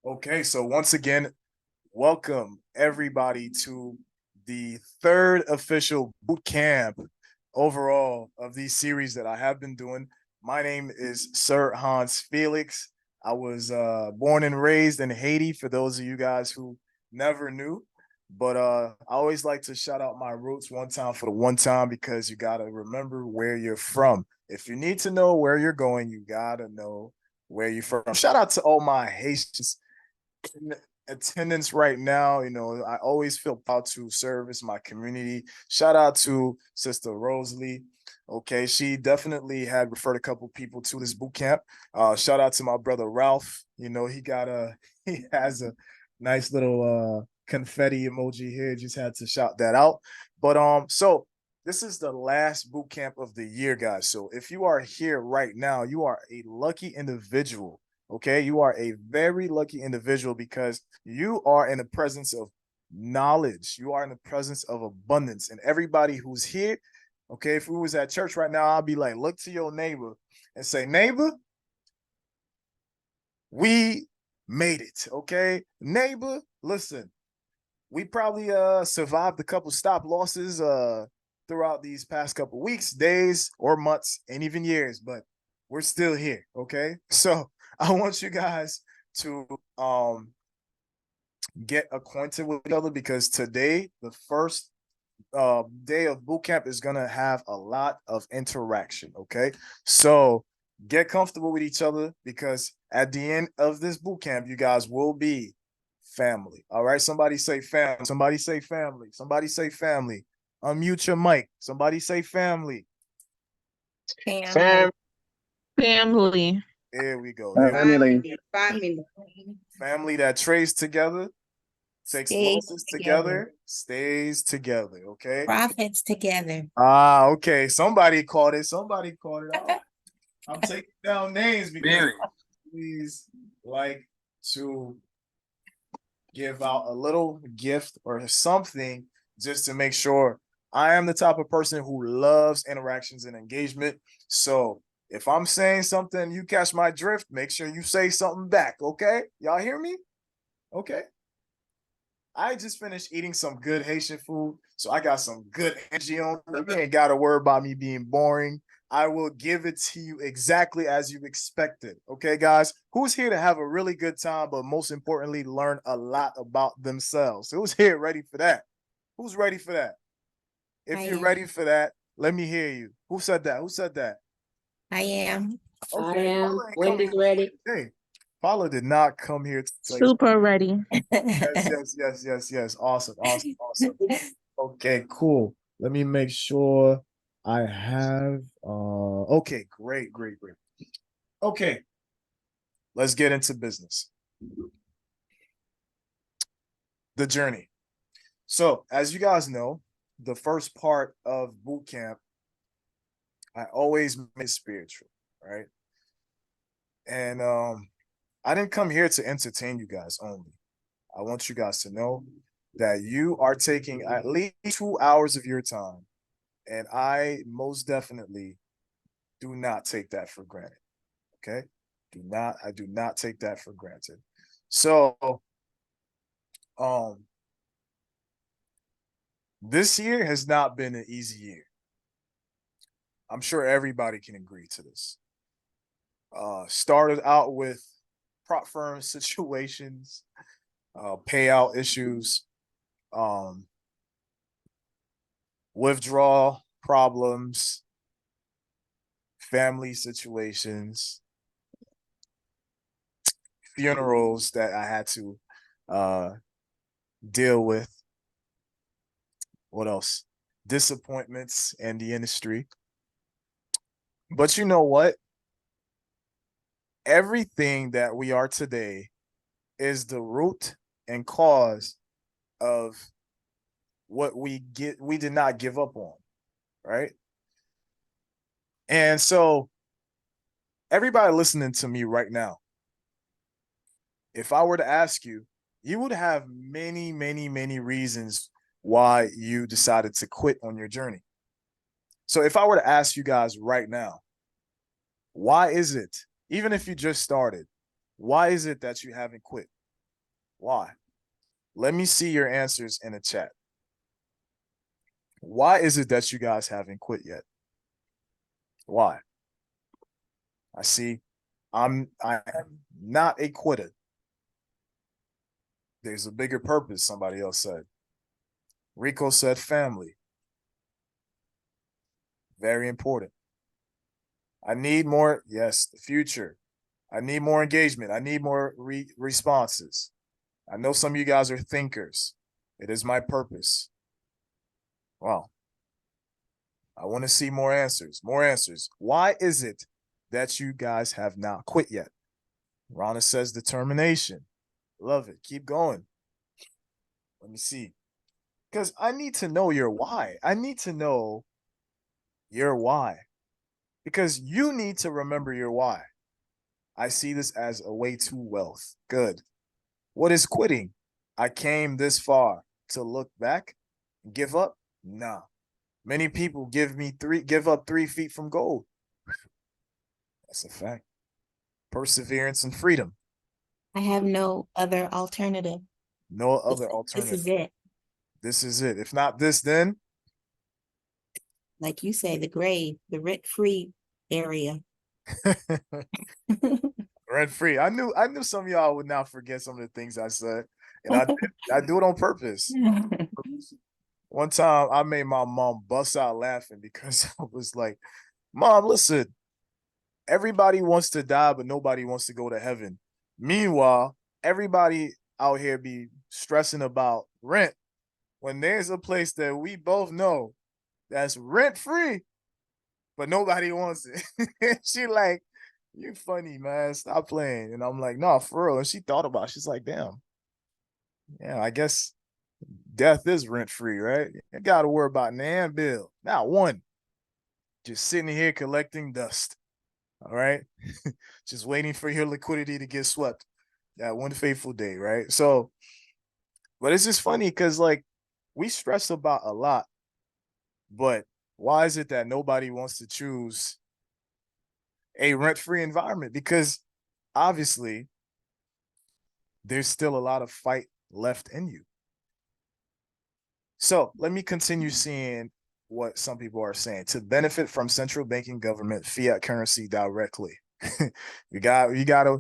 Okay, so once again, welcome everybody to the third official boot camp overall of these series that I have been doing. My name is Sir Hans Felix. I was born and raised in Haiti, for those of you guys who never knew. But I always like to shout out my roots one time for the one time because you got to remember where you're from. If you need to know where you're going, you got to know where you're from. Shout out to all my Haitians in attendance right now. You know, I always feel proud to service my community. Shout out to Sister Rosalie. Okay, she definitely had referred a couple people to this boot camp. Shout out to my brother Ralph. You know, he has a nice little confetti emoji here. Just had to shout that out. But so this is the last boot camp of the year, guys. So if you are here right now, you are a lucky individual. Okay, you are a very lucky individual because you are in the presence of knowledge. You are in the presence of abundance. And everybody who's here, okay, if we was at church right now, I'll be like, look to your neighbor and say, neighbor, we made it. Okay, neighbor, listen, we probably survived a couple stop losses throughout these past couple weeks, days, or months, and even years, but we're still here. Okay, so I want you guys to get acquainted with each other because today, the first day of boot camp, is gonna have a lot of interaction. Okay, so get comfortable with each other because at the end of this boot camp, you guys will be family. All right, somebody say family. Somebody say family. Somebody say family. Unmute your mic. Somebody say family. Family. Family. There we go. There we go. Family. Family. Family that trays together, takes Stays losses together. together, stays together. Okay. Profits together. Okay. Somebody caught it. Somebody caught it. I'm taking down names because please like to give out a little gift or something just to make sure I am the type of person who loves interactions and engagement. So if I'm saying something, you catch my drift, make sure you say something back. Okay. Y'all hear me? Okay. I just finished eating some good Haitian food, so I got some good energy on. You ain't got to worry about me being boring. I will give it to you exactly as you expected. Okay, guys? Who's here to have a really good time, but most importantly, learn a lot about themselves? Who's here ready for that? Who's ready for that? If I you're am. ready for that, let me hear you. Who said that? Who said that? I am. Okay, I am. Paula ain't come Wendy's here. ready. Hey, Paula did not come here to say Super ready. yes. Awesome. Okay, cool. Let me make sure I have okay, great. Okay, let's get into business. The journey. So, as you guys know, the first part of boot camp, I always make spiritual, right? And I didn't come here to entertain you guys only. I want you guys to know that you are taking at least 2 hours of your time. And I most definitely do not take that for granted. Okay. I do not take that for granted. So um this year has not been an easy year. I'm sure everybody can agree to this. Started out with prop firm situations, payout issues, um, withdrawal problems, family situations, funerals that I had to deal with. What else? Disappointments in the industry. But you know what? Everything that we are today is the root and cause of what we did not give up on, right? And so everybody listening to me right now, if I were to ask you, you would have many reasons why you decided to quit on your journey. So if I were to ask you guys right now, why is it, even if you just started, why is it that you haven't quit? Why? Let me see your answers in the chat. Why is it that you guys haven't quit yet? Why? I see. I am not a quitter. There's a bigger purpose, somebody else said. Rico said family. Very important. I need more, yes, the future. I need more engagement. I need more responses. I know some of you guys are thinkers. It is my purpose. Well, I want to see more answers, more answers. Why is it that you guys have not quit yet? Rana says determination. Love it. Keep going. Let me see. Because I need to know your why. I need to know your why. Because you need to remember your why. I see this as a way to wealth. Good. What is quitting? I came this far to look back and give up? Nah. Many people give up 3 feet from gold. That's a fact. Perseverance and freedom. I have no other alternative. No other alternative. This is it. This is it. If not this, then Like you say, the grave, the rent-free area. rent free. I knew some of y'all would not forget some of the things I said. And I do it on purpose. One time I made my mom bust out laughing because I was like, Mom, listen, everybody wants to die, but nobody wants to go to heaven. Meanwhile, everybody out here be stressing about rent when there's a place that we both know that's rent free, but nobody wants it. She like, you funny, man. Stop playing. And I'm like, no, for real. And she thought about it. She's like, damn. Yeah, I guess death is rent free, right? You got to worry about nan bill. Not one. Just sitting here collecting dust. All right. Just waiting for your liquidity to get swept. That one fateful day, right? So, but it's just funny because like we stress about a lot, but why is it that nobody wants to choose a rent-free environment? Because obviously there's still a lot of fight left in you. So let me continue seeing what some people are saying. To benefit from central banking government fiat currency directly. you got to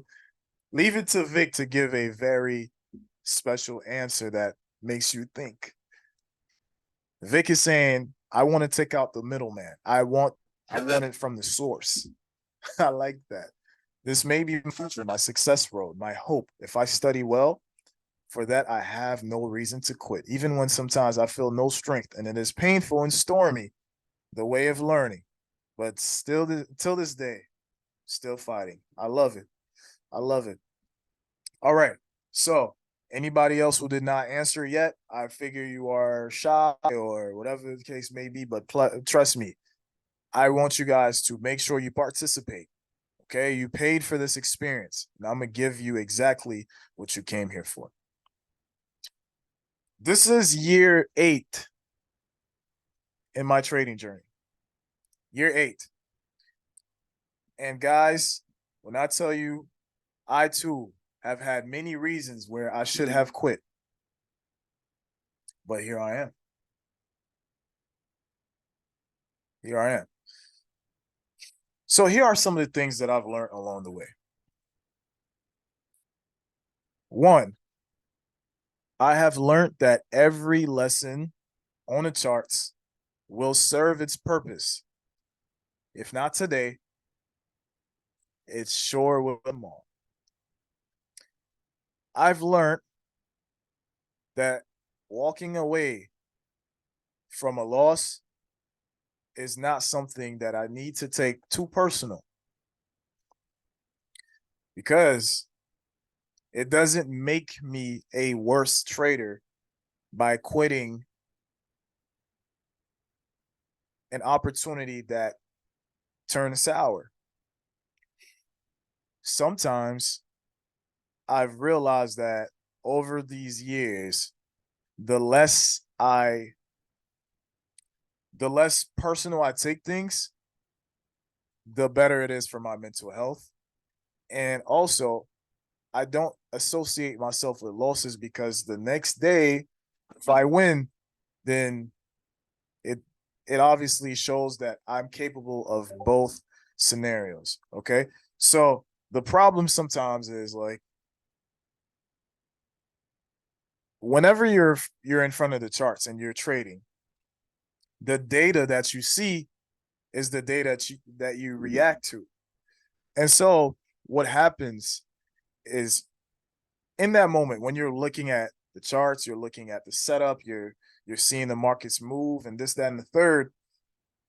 leave it to Vic to give a very special answer that makes you think. Vic is saying, I want to take out the middleman. I want it from the source. I like that. This may be the future, my success road, my hope. If I study well, for that I have no reason to quit, even when sometimes I feel no strength and it is painful and stormy, the way of learning. But still, till this day, still fighting. I love it. I love it. All right. So, anybody else who did not answer yet, I figure you are shy or whatever the case may be, but trust me, I want you guys to make sure you participate. Okay, you paid for this experience. And I'm going to give you exactly what you came here for. This is year 8 in my trading journey. Year 8. And guys, when I tell you, I too have had many reasons where I should have quit. But here I am. Here I am. So here are some of the things that I've learned along the way. 1, I have learned that every lesson on the charts will serve its purpose. If not today, it sure will tomorrow. I've learned that walking away from a loss is not something that I need to take too personal, because it doesn't make me a worse trader by quitting an opportunity that turned sour. Sometimes I've realized that over these years, the less personal I take things, the better it is for my mental health. And also, I don't associate myself with losses because the next day, if I win, then it it obviously shows that I'm capable of both scenarios. Okay. So the problem sometimes is like whenever you're in front of the charts and you're trading, the data that you see is the data that you react to. And so what happens is in that moment when you're looking at the charts, you're looking at the setup, you're seeing the markets move and this, that, and the third,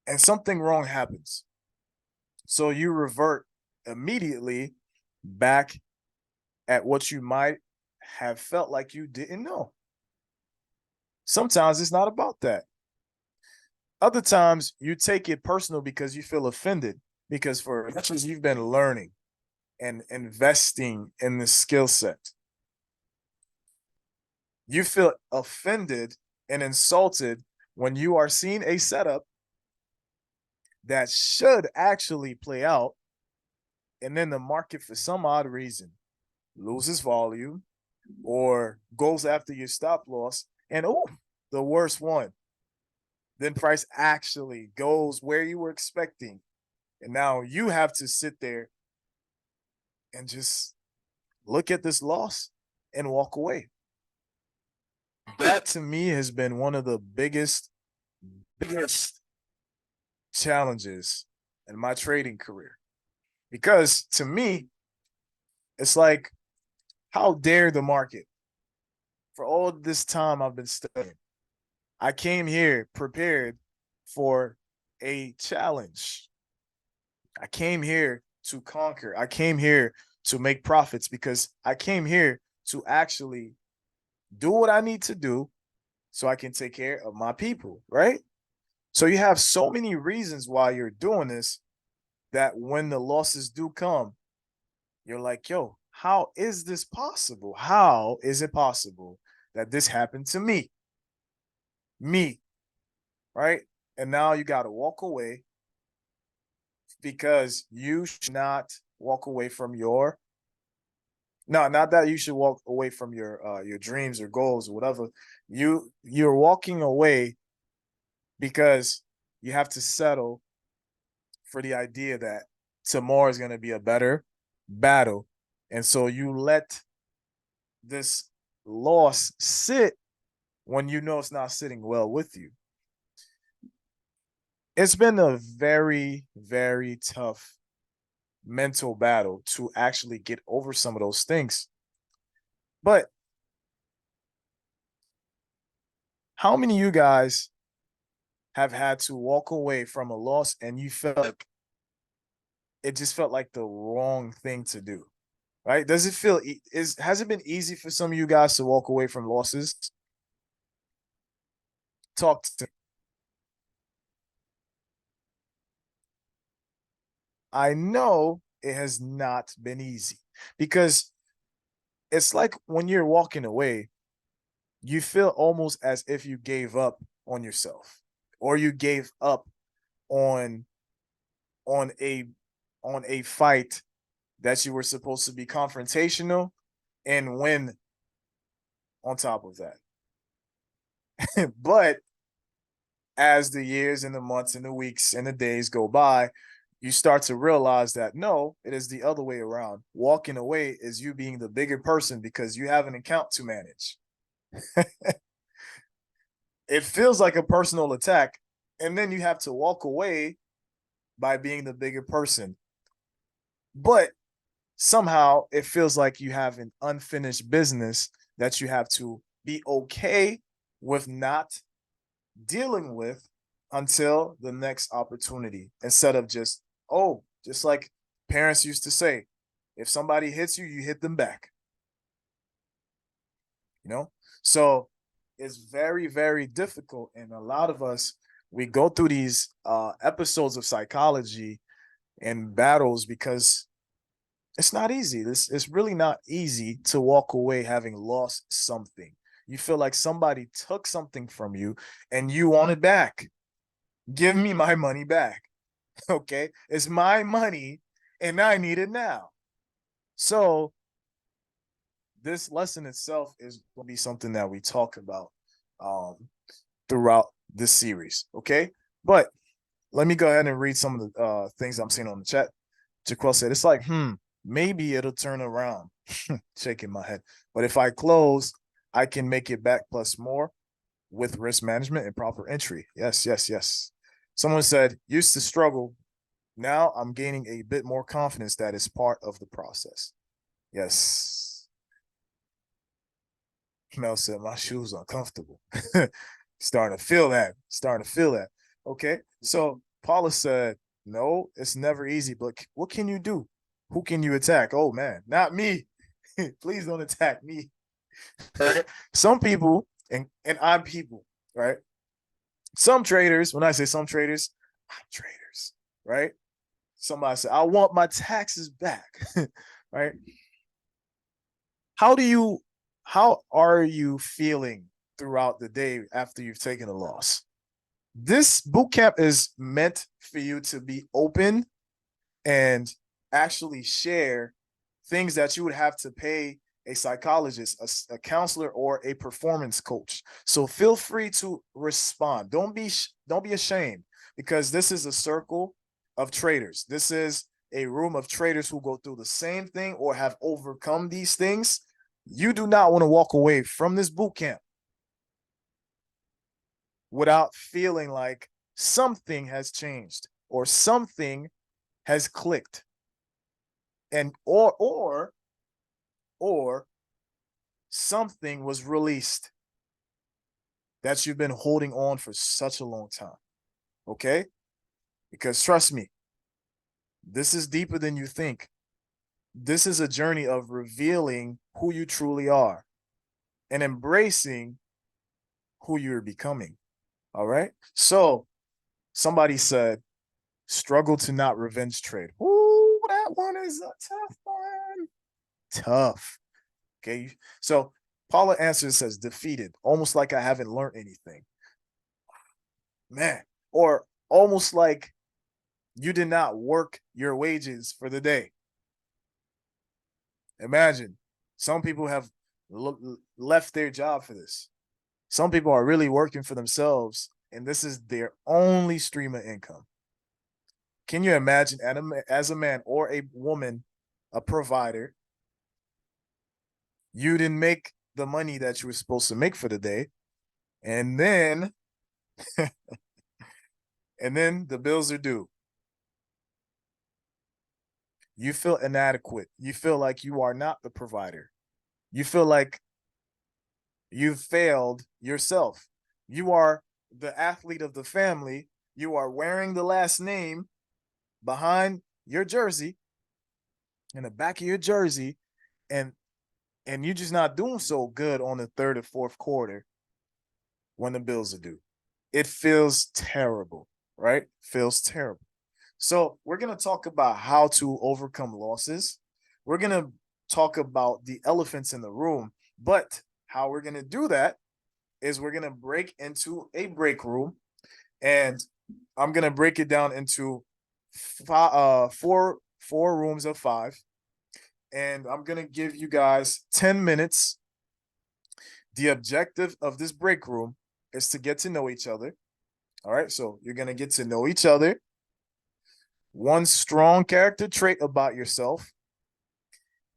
and something wrong happens. So you revert immediately back at what you might have felt like you didn't know. Sometimes it's not about that. Other times you take it personal because you feel offended because for as much as you've been learning and investing in the skill set, you feel offended and insulted when you are seeing a setup that should actually play out. And then the market, for some odd reason, loses volume or goes after your stop loss. And oh, the worst one. Then price actually goes where you were expecting. And now you have to sit there and just look at this loss and walk away. That to me has been one of the biggest challenges in my trading career. Because to me, it's like, how dare the market? For all this time I've been studying, I came here prepared for a challenge. I came here to conquer. I came here to make profits because I came here to actually do what I need to do so I can take care of my people, right? So you have so many reasons why you're doing this that when the losses do come, you're like, yo, how is this possible? How is it possible that this happened to me? Me, right? And now you got to walk away because you should not walk away from your no, not that you should walk away from your dreams or goals or whatever. You're walking away because you have to settle for the idea that tomorrow is going to be a better battle. And so you let this loss sit when you know it's not sitting well with you. It's been a very, very tough mental battle to actually get over some of those things. But how many of you guys have had to walk away from a loss and you felt like it just felt like the wrong thing to do? Right? Does it feel has it been easy for some of you guys to walk away from losses? Talk to me. I know it has not been easy because it's like when you're walking away, you feel almost as if you gave up on yourself or you gave up on on a on a fight that you were supposed to be confrontational and win on top of that. But as the years and the months and the weeks and the days go by, you start to realize that no, it is the other way around. Walking away is you being the bigger person because you have an account to manage. It feels like a personal attack, and then you have to walk away by being the bigger person. But somehow it feels like you have an unfinished business that you have to be okay with not dealing with until the next opportunity instead of just like parents used to say, if somebody hits you, you hit them back. You know? So it's very, very difficult. And a lot of us, we go through these episodes of psychology and battles because it's not easy. It's really not easy to walk away having lost something. You feel like somebody took something from you and you want it back. Give me my money back. Okay? It's my money and I need it now. So this lesson itself is going to be something that we talk about um, throughout this series. Okay, but let me go ahead and read some of the things I'm seeing on the chat. Jaquel said, "It's like, maybe it'll turn around." Shaking my head, but if I close, I can make it back plus more with risk management and proper entry. Yes, yes, yes. Someone said, "Used to struggle. Now I'm gaining a bit more confidence that is part of the process." Yes. Mel said, "My shoes uncomfortable." Starting to feel that. Starting to feel that. Okay. So Paula said, "No, it's never easy, but what can you do? Who can you attack?" Oh man, not me. Please don't attack me. Some people, and I'm people, right? Some traders, when I say some traders, I'm traders, right? Somebody said, "I want my taxes back." Right? How do you how are you feeling throughout the day after you've taken a loss? This boot camp is meant for you to be open and actually share things that you would have to pay a psychologist, a counselor, or a performance coach. So feel free to respond. Don't be ashamed, because this is a circle of traders. This is a room of traders who go through the same thing or have overcome these things. You do not want to walk away from this boot camp without feeling like something has changed or something has clicked, and or something was released that you've been holding on for such a long time. Okay? Because trust me, this is deeper than you think. This is a journey of revealing who you truly are and embracing who you're becoming. All right? So somebody said, struggle to not revenge trade. Ooh, that one is a tough one. Tough. Okay. So Paula answers, says defeated, almost like I haven't learned anything. Man, or almost like you did not work your wages for the day. Imagine some people have left their job for this. Some people are really working for themselves, and this is their only stream of income. Can you imagine, as a man or a woman, a provider, you didn't make the money that you were supposed to make for the day, and then and then the bills are due. You feel inadequate. You feel like you are not the provider. You feel like you failed yourself. You are the athlete of the family. You are wearing the last name behind your jersey, in the back of your jersey, and you're just not doing so good on the third or fourth quarter when the bills are due. It feels terrible, right? Feels terrible. So we're going to talk about how to overcome losses. We're going to talk about the elephants in the room, but how we're going to do that is we're going to break into a break room, and I'm going to break it down into four rooms of 5, and I'm going to give you guys 10 minutes. The objective of this break room is to get to know each other. All right, so you're going to get to know each other. One strong character trait about yourself,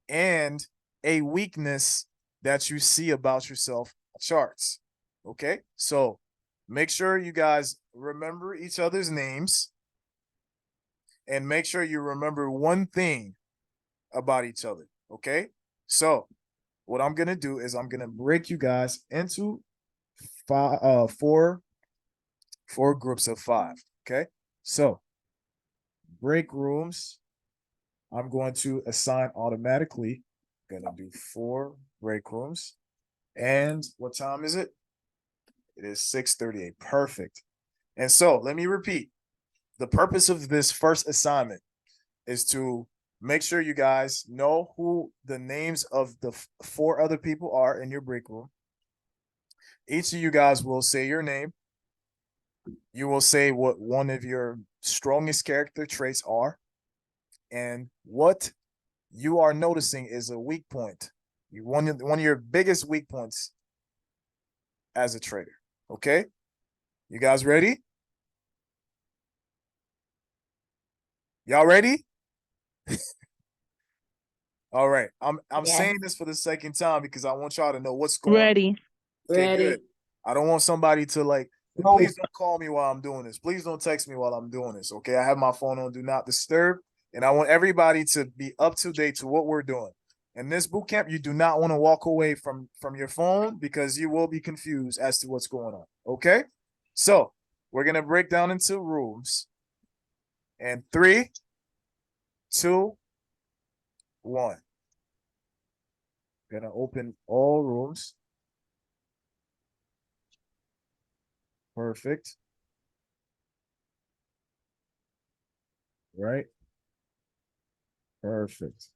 and a weakness that you see about yourself charts. Okay, so make sure you guys remember each other's names, and make sure you remember one thing about each other. Okay, so what I'm gonna do is I'm gonna break you guys into four groups of 5. Okay, so break rooms, I'm going to assign automatically. Gonna do 4 break rooms. And what time is it? It is 6:38. Perfect. And so let me repeat. The purpose of this first assignment is to make sure you guys know who the names of the 4 other people are in your break room. Each of you guys will say your name. You will say what one of your strongest character traits are, and what you are noticing is a weak point One of your biggest weak points as a trader. Okay, you guys ready? Y'all ready? All right. I'm Yes. saying this for the second time because I want y'all to know what's going on. Ready. Okay, Ready. good. I don't want somebody to like, and please don't call me while I'm doing this. Please don't text me while I'm doing this. Okay. I have my phone on do not disturb. And I want everybody to be up to date to what we're doing. In this boot camp, you do not want to walk away from your phone because you will be confused as to what's going on. Okay. So we're gonna break down into rooms. And 3, 2, 1. Gonna open all rooms. Perfect. Right. Perfect.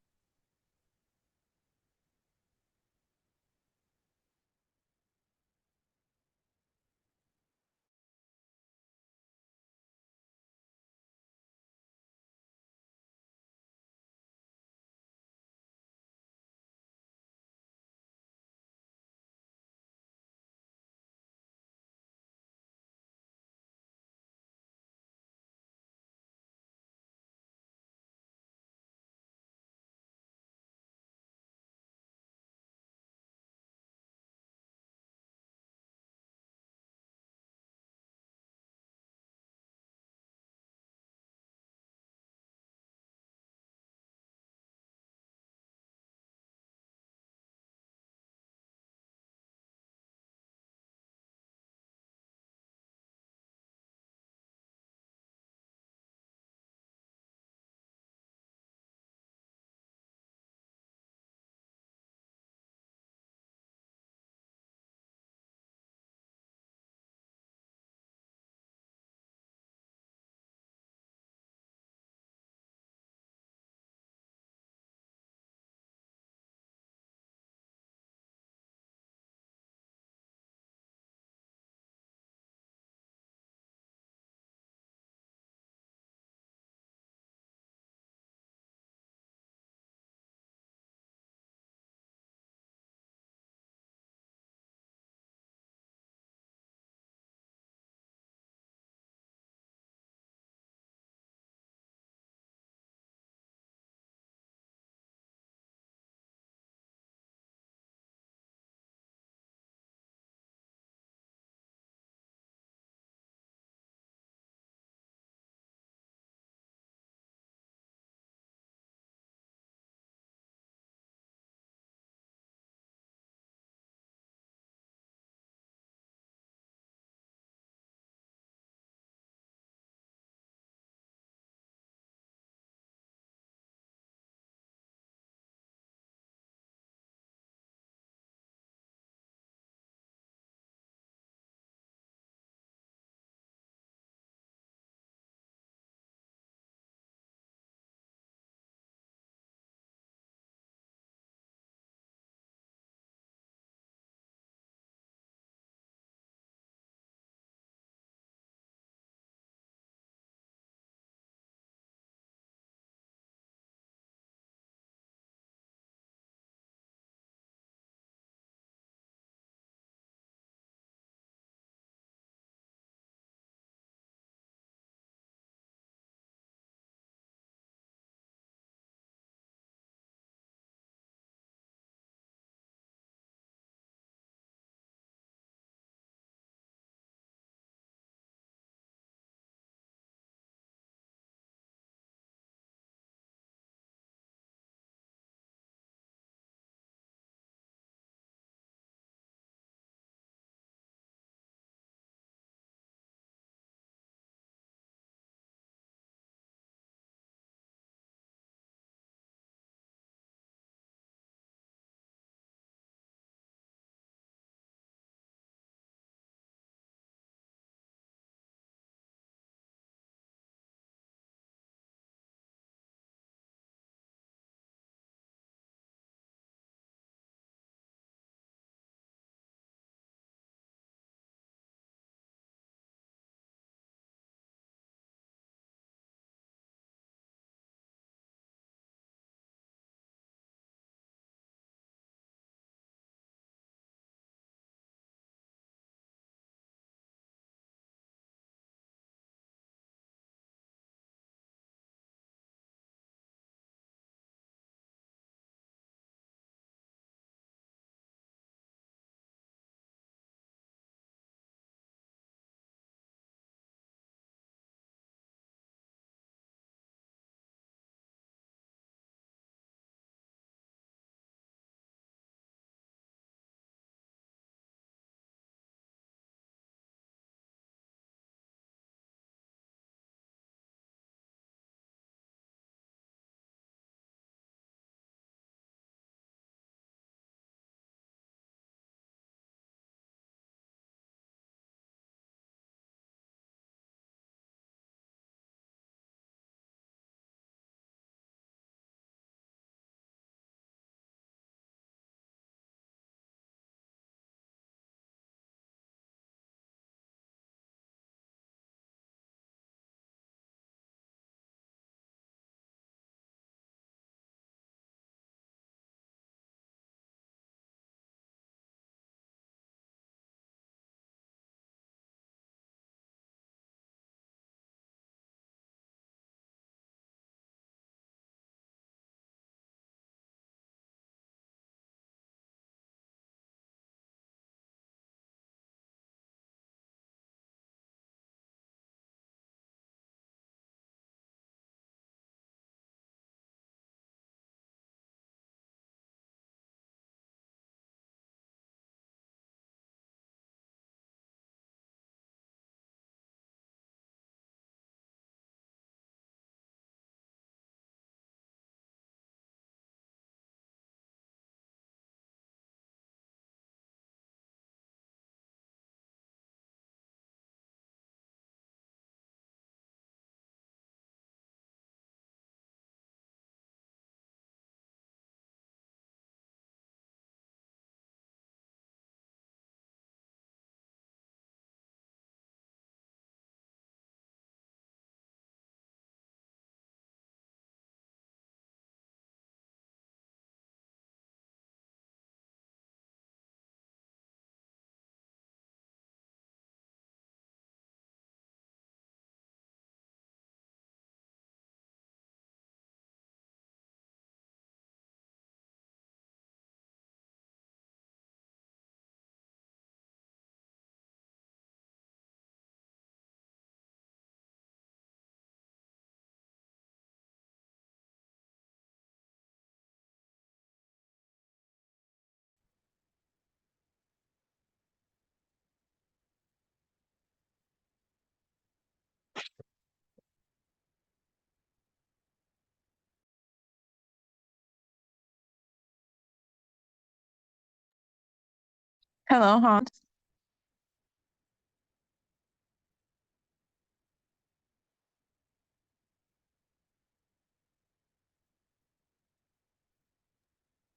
Hello, Hans.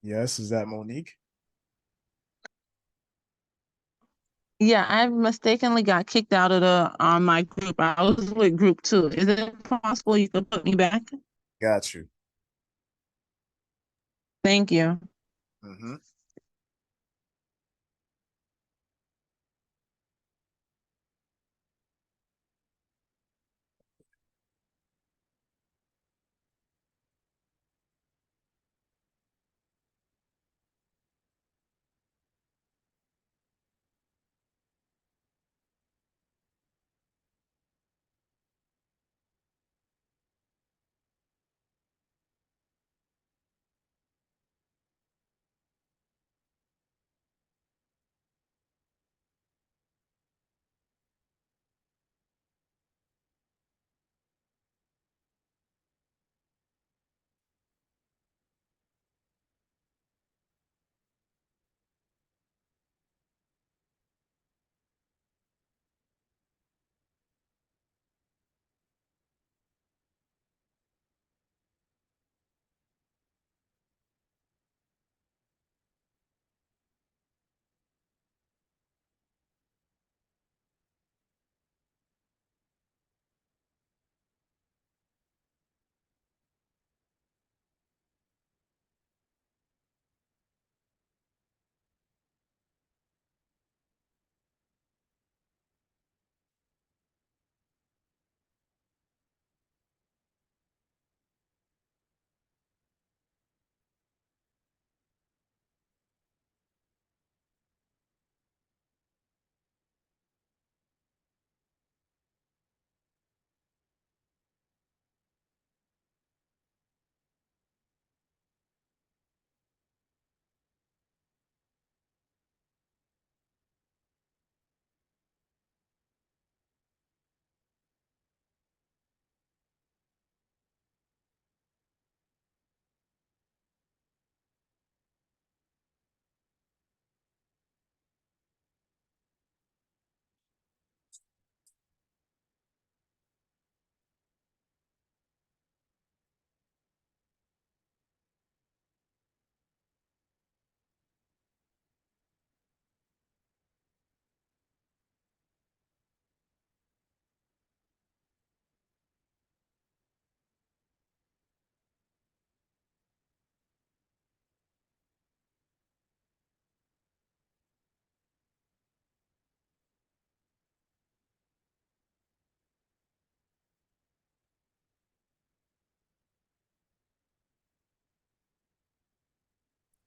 Yes, is that Monique? Yeah, I mistakenly got kicked out of the my group. I was with group two. Is it possible you could put me back? Got you. Thank you. Mm-hmm.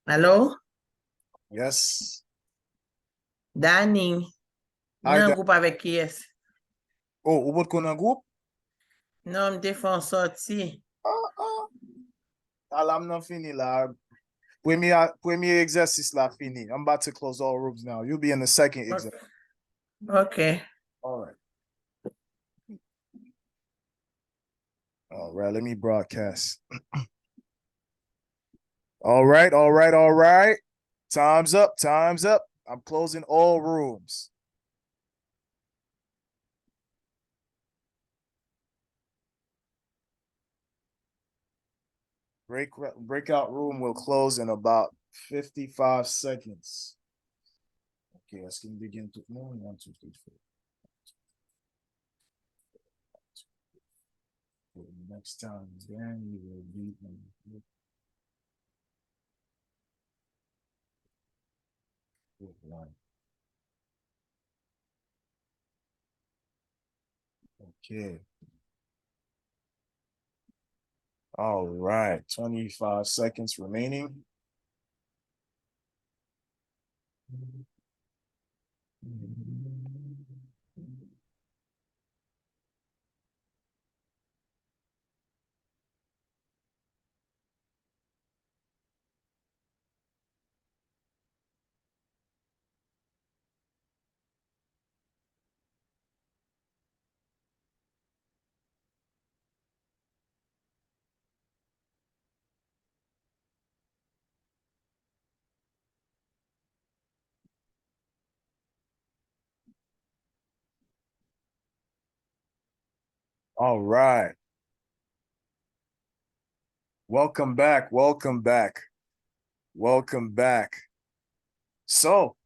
Allo? Yes. Dani, Hi, nan Dan. group avek ki es? Oh, ou bot kon an group? Non, mte fon sorti. Ah, ah. Alam nan fini la. Premier exercice la fini. I'm about to close all rooms now. You'll be in the second exercise. Ok. All right. All right. Let me broadcast. All right. All right. All right. Time's up. Time's up. I'm closing all rooms. Breakout room will close in about 55 seconds. Okay, let's begin to one, 2, 3, 4. For the next time, then we will be one. Okay. All right. 25 seconds remaining. All right. Welcome back. Welcome back. Welcome back. So,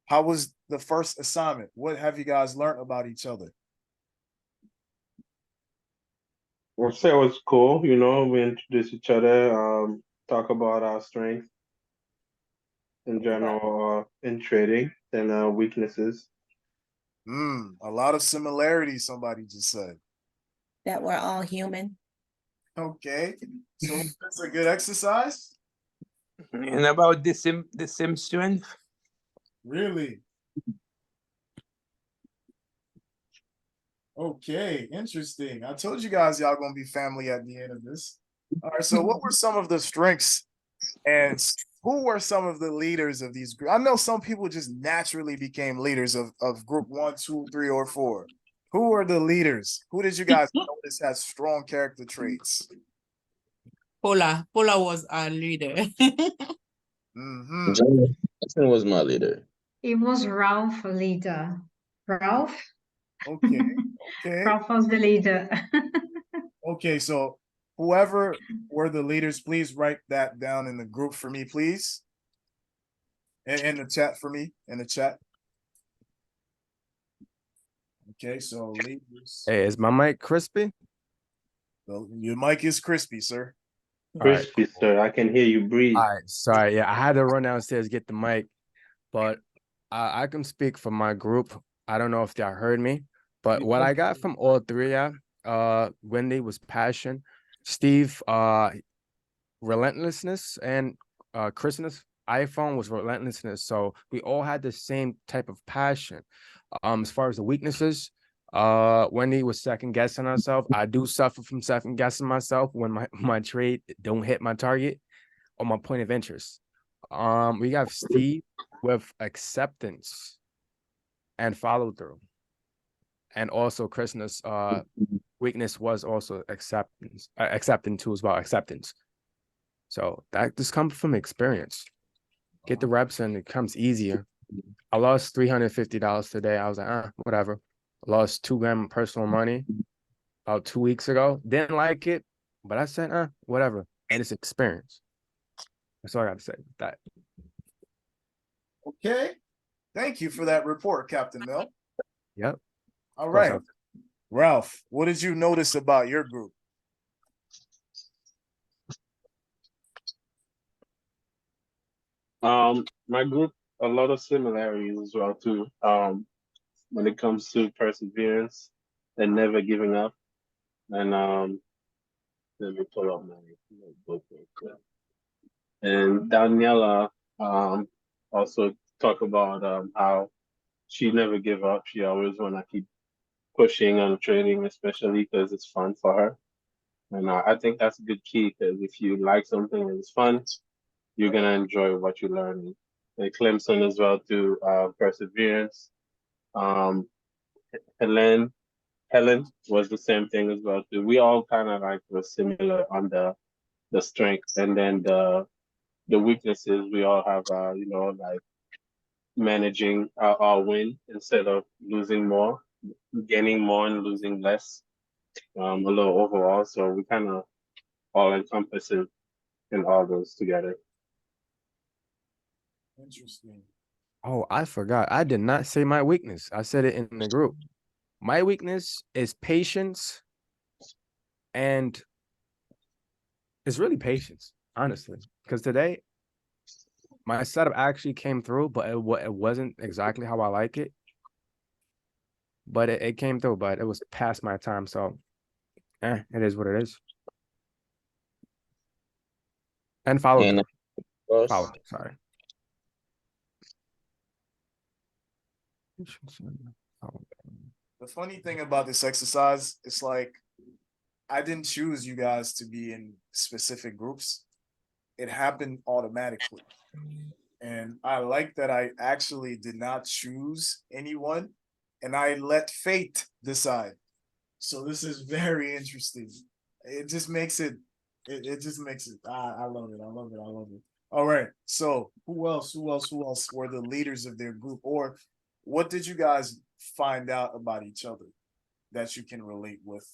how was the first assignment? What have you guys learned about each other? Well, say it was cool, you know, we introduce each other, talk about our strengths in general, in trading and weaknesses. A lot of similarities, somebody just said. That we're all human. Okay. So that's a good exercise? And about the same strength. Really? Okay, interesting. I told you guys y'all gonna be family at the end of this. All right, so what were some of the strengths and who were some of the leaders of these groups? I know some people just naturally became leaders of group 1, 2, 3, or 4. Who were the leaders? Who did you guys notice had strong character traits? Paula was our leader. Mm-hmm. Jackson was my leader. It was Ralph leader. Ralph? Okay, okay. Ralph was the leader. Okay, so whoever were the leaders, please write that down in the group for me, please. In the chat for me, in the chat. Okay, so leaders. Hey, is my mic crispy? Well, your mic is crispy, sir. All right, Crispy, sir. I can hear you breathe. All right, sorry. Yeah, I had to run downstairs get the mic, but I can speak for my group. I don't know if y'all heard me, but what I got from all three, Wendy was passion, Steve, relentlessness, and Christmas iPhone was relentlessness. So we all had the same type of passion. As far as the weaknesses, Wendy was second guessing herself. I do suffer from second guessing myself when my trade don't hit my target or my point of interest. We have Steve with acceptance and follow through, and also Christmas weakness was also accepting too as well, acceptance. So that just comes from experience. Get the reps and it comes easier. I lost $350 today. I was like, whatever. I lost $2 grand personal money about 2 weeks ago. Didn't like it, but I said, whatever. And it's experience. That's all I got to say with that. Okay. Thank you for that report, Captain Mill. Yep. All right. Ralph, what did you notice about your group? My group, a lot of similarities as well too. When it comes to perseverance and never giving up. And let me pull up my book real quick. And Daniela also talk about how she never give up. She always wanna keep pushing on trading, especially because it's fun for her. And I think that's a good key because if you like something and it's fun, you're gonna enjoy what you learn. And Clemson as well too, perseverance. Helen was the same thing as well too. We all kind of like were similar on the strengths, and then the weaknesses. We all have you know, like managing our win instead of losing more, gaining more and losing less. A little overall, so we kind of all encompassing in all those together. Interesting. Oh, I forgot. I did not say my weakness. I said it in the group. My weakness is patience, and it's really patience, honestly. Because today, my setup actually came through, but it wasn't exactly how I like it. But it came through, but it was past my time. So, it is what it is. And follow And through. Follow, sorry. The funny thing about this exercise, it's like I didn't choose you guys to be in specific groups. It happened automatically. And I like that I actually did not choose anyone and I let fate decide. So this is very interesting. It just makes it just makes it I love it. I love it. I love it. All right. So who else were the leaders of their group? Or what did you guys find out about each other? that you can relate with?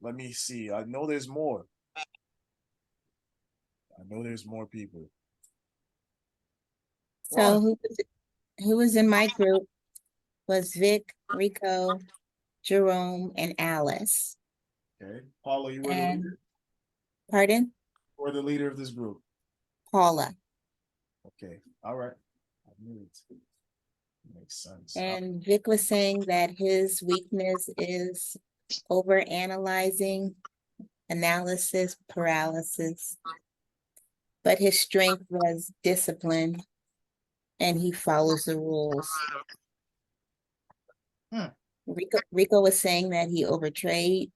Let me see. I know there's more. I know there's more people. So who was in my group was Vic, Rico, Jerome, and Alice. Okay. Paula, you were the And leader? pardon? You were the leader of this group. Paula. Okay. All right. I knew it. Makes sense. And Vic was saying that his weakness is over analyzing, analysis, paralysis. But his strength was discipline and he follows the rules. Rico was saying that he overtrade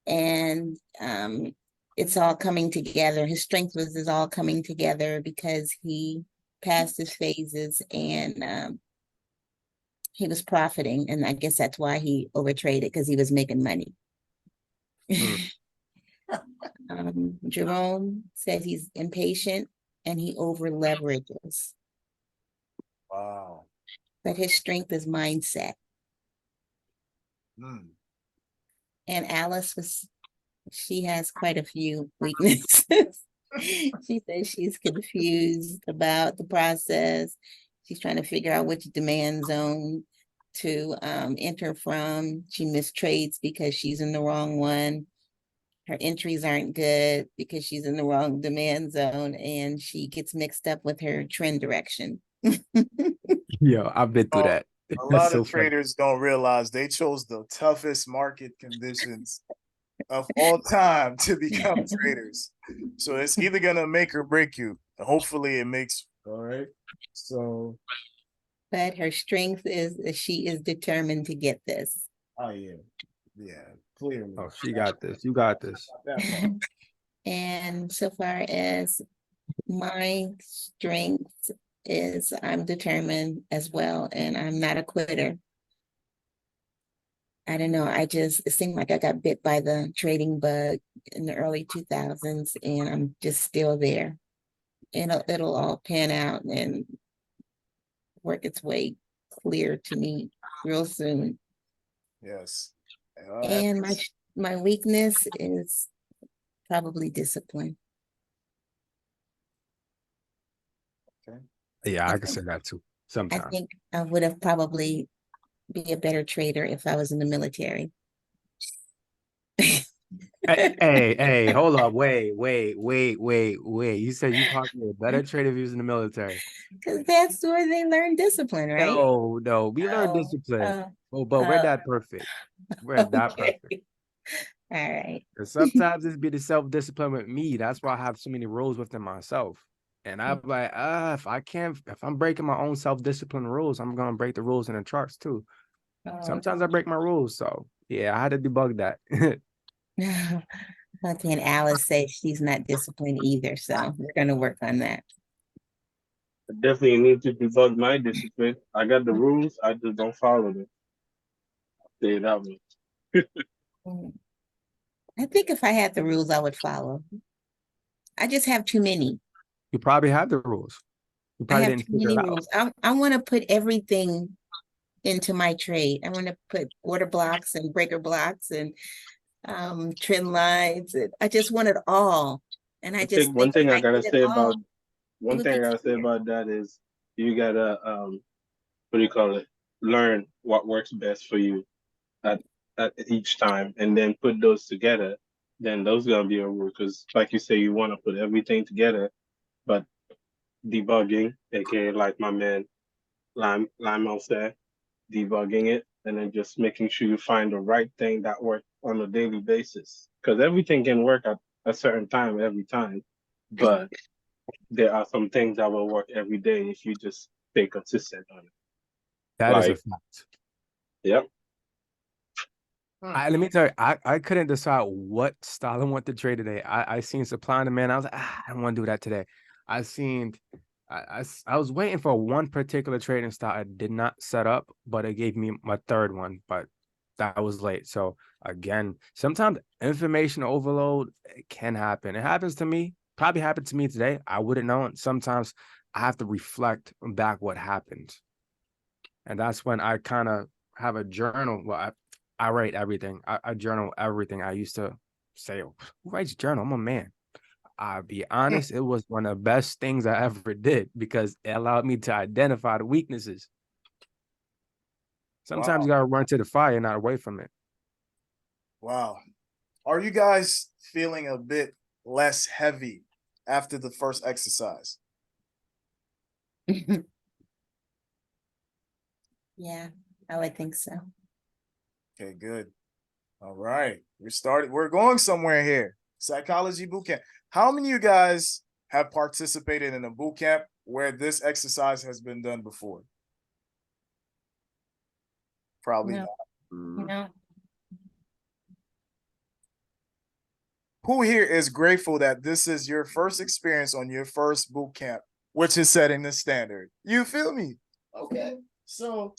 and it's all coming together. His strength is all coming together because he passed his phases and he was profiting. And I guess that's why he overtraded, because he was making money. Jerome said he's impatient and he over leverages. Wow. But his strength is mindset. And Alice she has quite a few weaknesses. She says she's confused about the process. She's trying to figure out which demand zone to enter from. She mistrades because she's in the wrong one. Her entries aren't good because she's in the wrong demand zone, and she gets mixed up with her trend direction. Yo, I've been through that. A That's lot so of funny. traders don't realize they chose the toughest market conditions of all time to become traders. So it's either gonna make or break you. Hopefully it makes. All right. So. But her strength is that she is determined to get this. Oh yeah, yeah, clearly. Oh, she got this. You got this. And so far as my strength is, I'm determined as well, and I'm not a quitter. I don't know. It seemed like I got bit by the trading bug in the early 2000s, and I'm just still there. It'll all pan out and work its way clear to me real soon. Yes. And my weakness is probably discipline. Okay. Yeah, I can say that too. I Sometimes. think I would have probably be a better trader if I was in the military. Hey, hold up. Wait. You said you probably a better trader if you was in the military. Because that's where they learn discipline, right? No. We learned discipline. But we're not perfect. We're not perfect. All right. And sometimes it's be the self-discipline with me. That's why I have so many rules within myself. And I'm like, if I'm breaking my own self-discipline rules, I'm gonna break the rules in the charts too. Sometimes I break my rules. So yeah, I had to debug that. And Alice says she's not disciplined either, so we're gonna work on that. I definitely need to debug my discipline. I got the rules, I just don't follow them. I'll say it that way. I think if I had the rules, I would follow. I just have too many. You probably have the rules. You I probably have didn't too figure many it out. rules. I want to put everything into my trade. I want to put order blocks and breaker blocks and trend lines. I just want it all. And I just one think thing if I gotta did it say all, about one thing I gotta say about that is you gotta what do you call it? Learn what works best for you at each time, and then put those together. Then those gonna be a rule. Because like you say, you want to put everything together, but debugging, aka like my man Lime said, debugging it, and then just making sure you find the right thing that works on a daily basis. Because everything can work at a certain time every time, but there are some things that will work every day if you just stay consistent on it. That is a fact. Yep. Let me tell you, I couldn't decide what style I want to trade today. I seen supply and demand. I was like, I don't want to do that today. I was waiting for one particular trading style. I did not set up, but it gave me my third one, but that was late. So again, sometimes information overload can happen. It happens to me. Probably happened to me today. I wouldn't know. And sometimes I have to reflect back what happened. And that's when I kind of have a journal. Well, I write everything. I journal everything. I used to say, who writes journal? I'm a man. I'll be honest, it was one of the best things I ever did because it allowed me to identify the weaknesses. Sometimes you Wow. gotta run to the fire, not away from it. Wow. Are you guys feeling a bit less heavy after the first exercise? Yeah, I would think so. Okay, good. All right. We're going somewhere here. Psychology bootcamp. How many of you guys have participated in a bootcamp where this exercise has been done before? Probably No, not. no. Who here is grateful that this is your first experience on your first boot camp, which is setting the standard? You feel me? Okay. So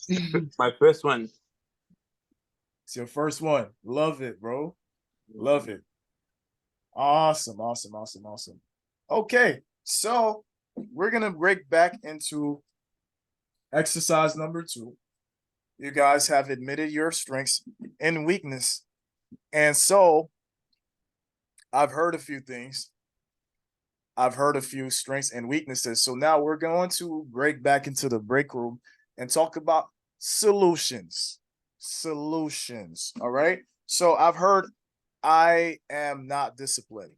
My first one. it's your first one. Love it, bro. Love it. Awesome, awesome, awesome, awesome. Okay, so we're gonna break back into exercise number 2. You guys have admitted your strengths and weakness. And so I've heard a few things. I've heard a few strengths and weaknesses. So now we're going to break back into the break room and talk about solutions. Solutions. All right. So I've heard I am not disciplined.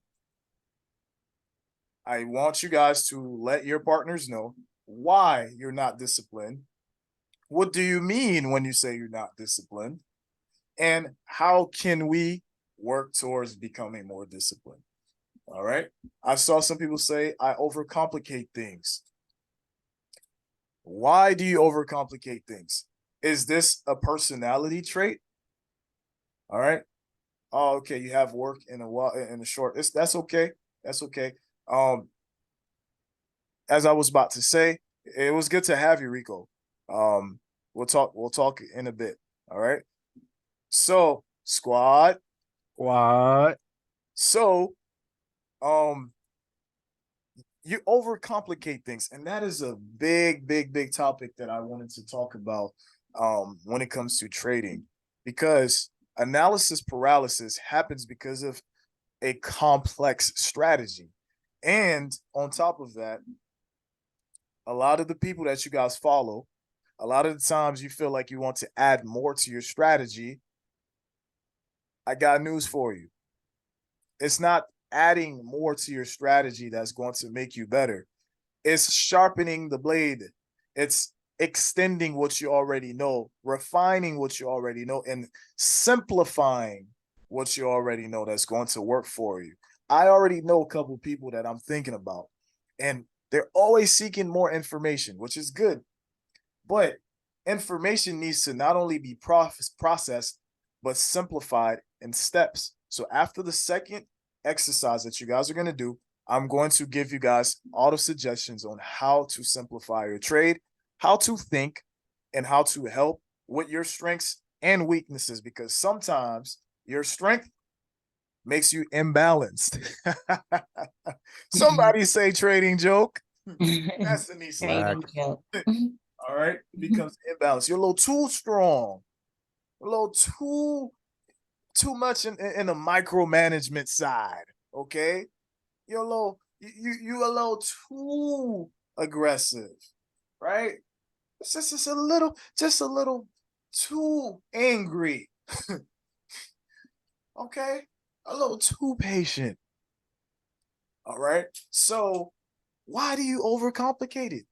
I want you guys to let your partners know why you're not disciplined. What do you mean when you say you're not disciplined? And how can we work towards becoming more disciplined? All right. I saw some people say I overcomplicate things. Why do you overcomplicate things? Is this a personality trait? All right. Oh, okay. You have work in a while in a short. That's okay. That's okay. As I was about to say, it was good to have you, Rico. We'll talk in a bit. All right. So, squad. What? So, um, you overcomplicate things, and that is a big topic that I wanted to talk about when it comes to trading, because analysis paralysis happens because of a complex strategy. And on top of that, a lot of the people that you guys follow, a lot of the times you feel like you want to add more to your strategy. I got news for you. It's not adding more to your strategy that's going to make you better. It's sharpening the blade. It's extending what you already know, refining what you already know, and simplifying what you already know that's going to work for you. I already know a couple people that I'm thinking about, and they're always seeking more information, which is good. But information needs to not only be processed, but simplified in steps. So after the second exercise that you guys are going to do, I'm going to give you guys all the suggestions on how to simplify your trade, how to think, and how to help with your strengths and weaknesses, because sometimes your strength makes you imbalanced. Somebody say trading joke. Destiny said, Trading joke. all right, it becomes imbalanced. You're a little too strong, a little too much in the micromanagement side. Okay, you're a little you a little too aggressive, right? It's just a little too angry. Okay, a little too patient. All right. So why do you overcomplicate it?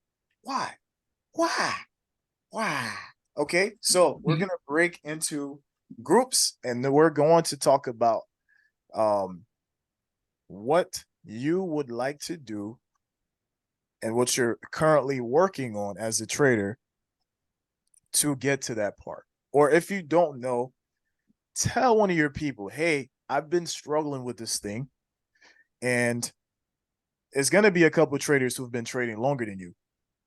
Why? Why? Why? Okay, so we're gonna break into groups, and then we're going to talk about what you would like to do and what you're currently working on as a trader to get to that part. Or if you don't know, tell one of your people, hey, I've been struggling with this thing, and it's gonna be a couple of traders who've been trading longer than you.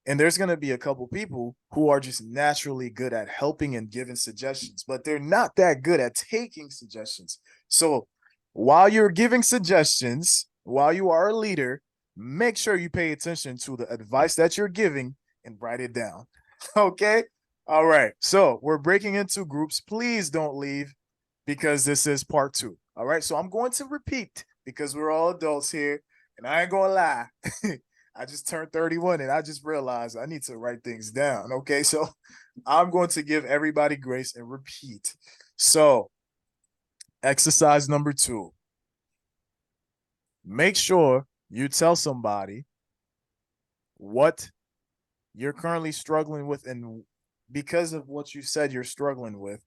And there's going to be a couple people who are just naturally good at helping and giving suggestions, but they're not that good at taking suggestions. So while you're giving suggestions, while you are a leader, make sure you pay attention to the advice that you're giving and write it down. Okay. All right. So we're breaking into groups. Please don't leave because this is part 2. All right. So I'm going to repeat because we're all adults here. And I ain't gonna lie. I just turned 31 and I just realized I need to write things down. Okay. So I'm going to give everybody grace and repeat. So, exercise number 2. Make sure you tell somebody what you're currently struggling with, and because of what you said you're struggling with,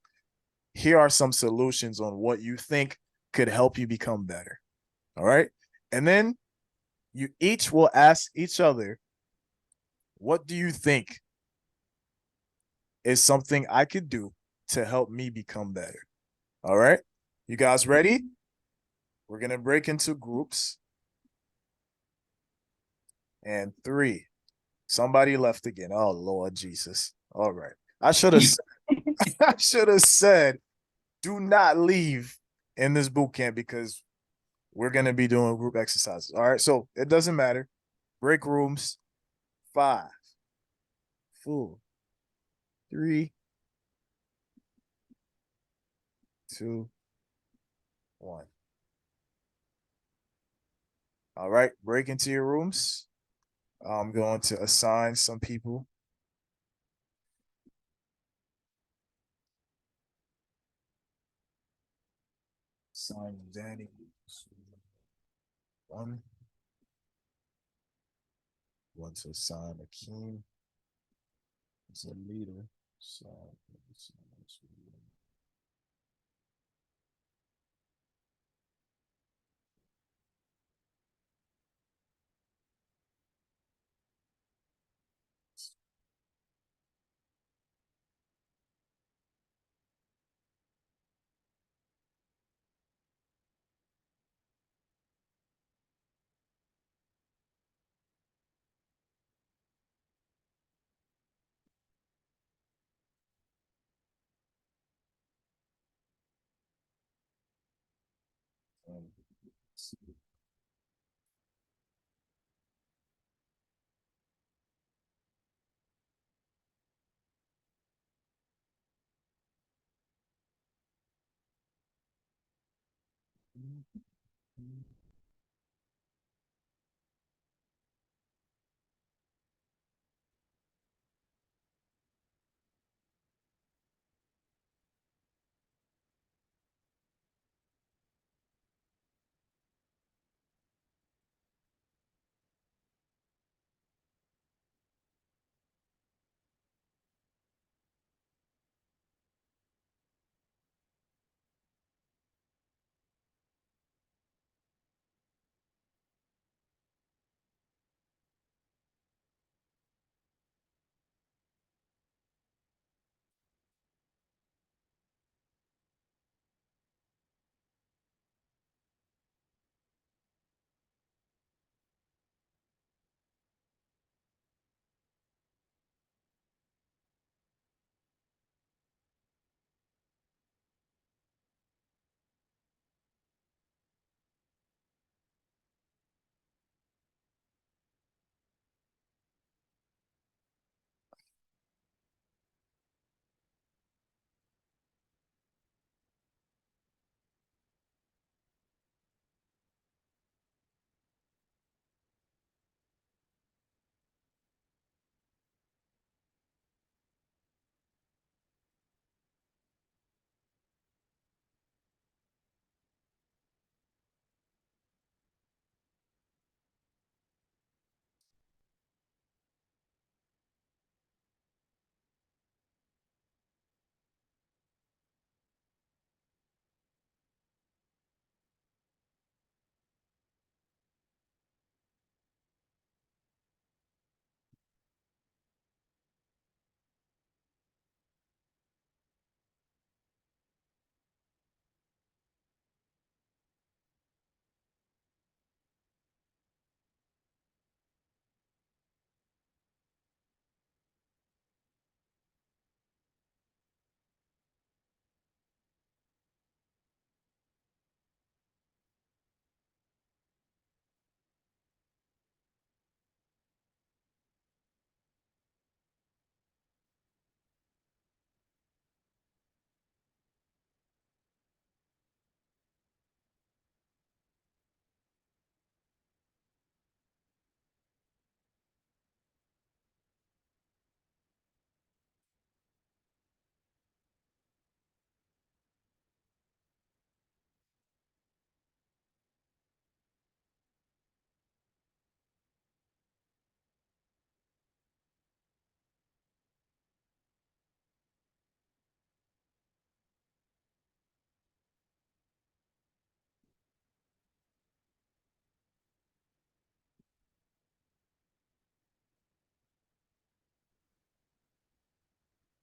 here are some solutions on what you think could help you become better. All right. And then you each will ask each other, what do you think is something I could do to help me become better? All right. You guys ready? We're going to break into groups. And 3. Somebody left again. Oh, Lord Jesus. All right. I should have I should have said, do not leave in this boot camp because we're going to be doing group exercises. All right. So it doesn't matter. Break rooms. 5, 4, 3, 2, 1. All right. Break into your rooms. I'm going to assign some people. Assign Danny. 1. Want to assign Akeem as a leader. So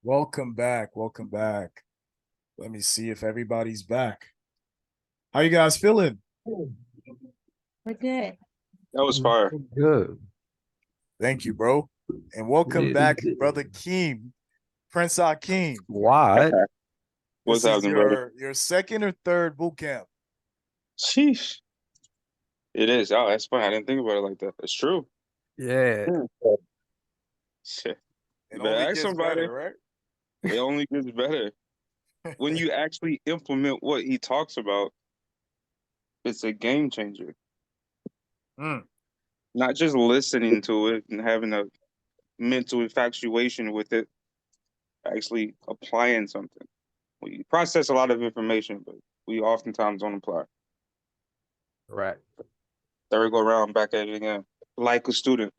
Welcome back. Welcome back. Let me see if everybody's back. How you guys feeling? We're good. That was fire. Good. Thank you, bro. And welcome back, brother Keem, Prince Akeem. What? What's This is happening, brother? your second or third boot camp. Sheesh. It is. Oh, that's funny. I didn't think about it like that. It's true. Yeah. Shit. It You better only ask gets somebody. better, right? It only gets better. When you actually implement what he talks about, it's a game changer. Mm. Not just listening to it and having a mental infatuation with it, actually applying something. We process a lot of information, but we oftentimes don't apply. Right. There we go around back at it again. Like a student.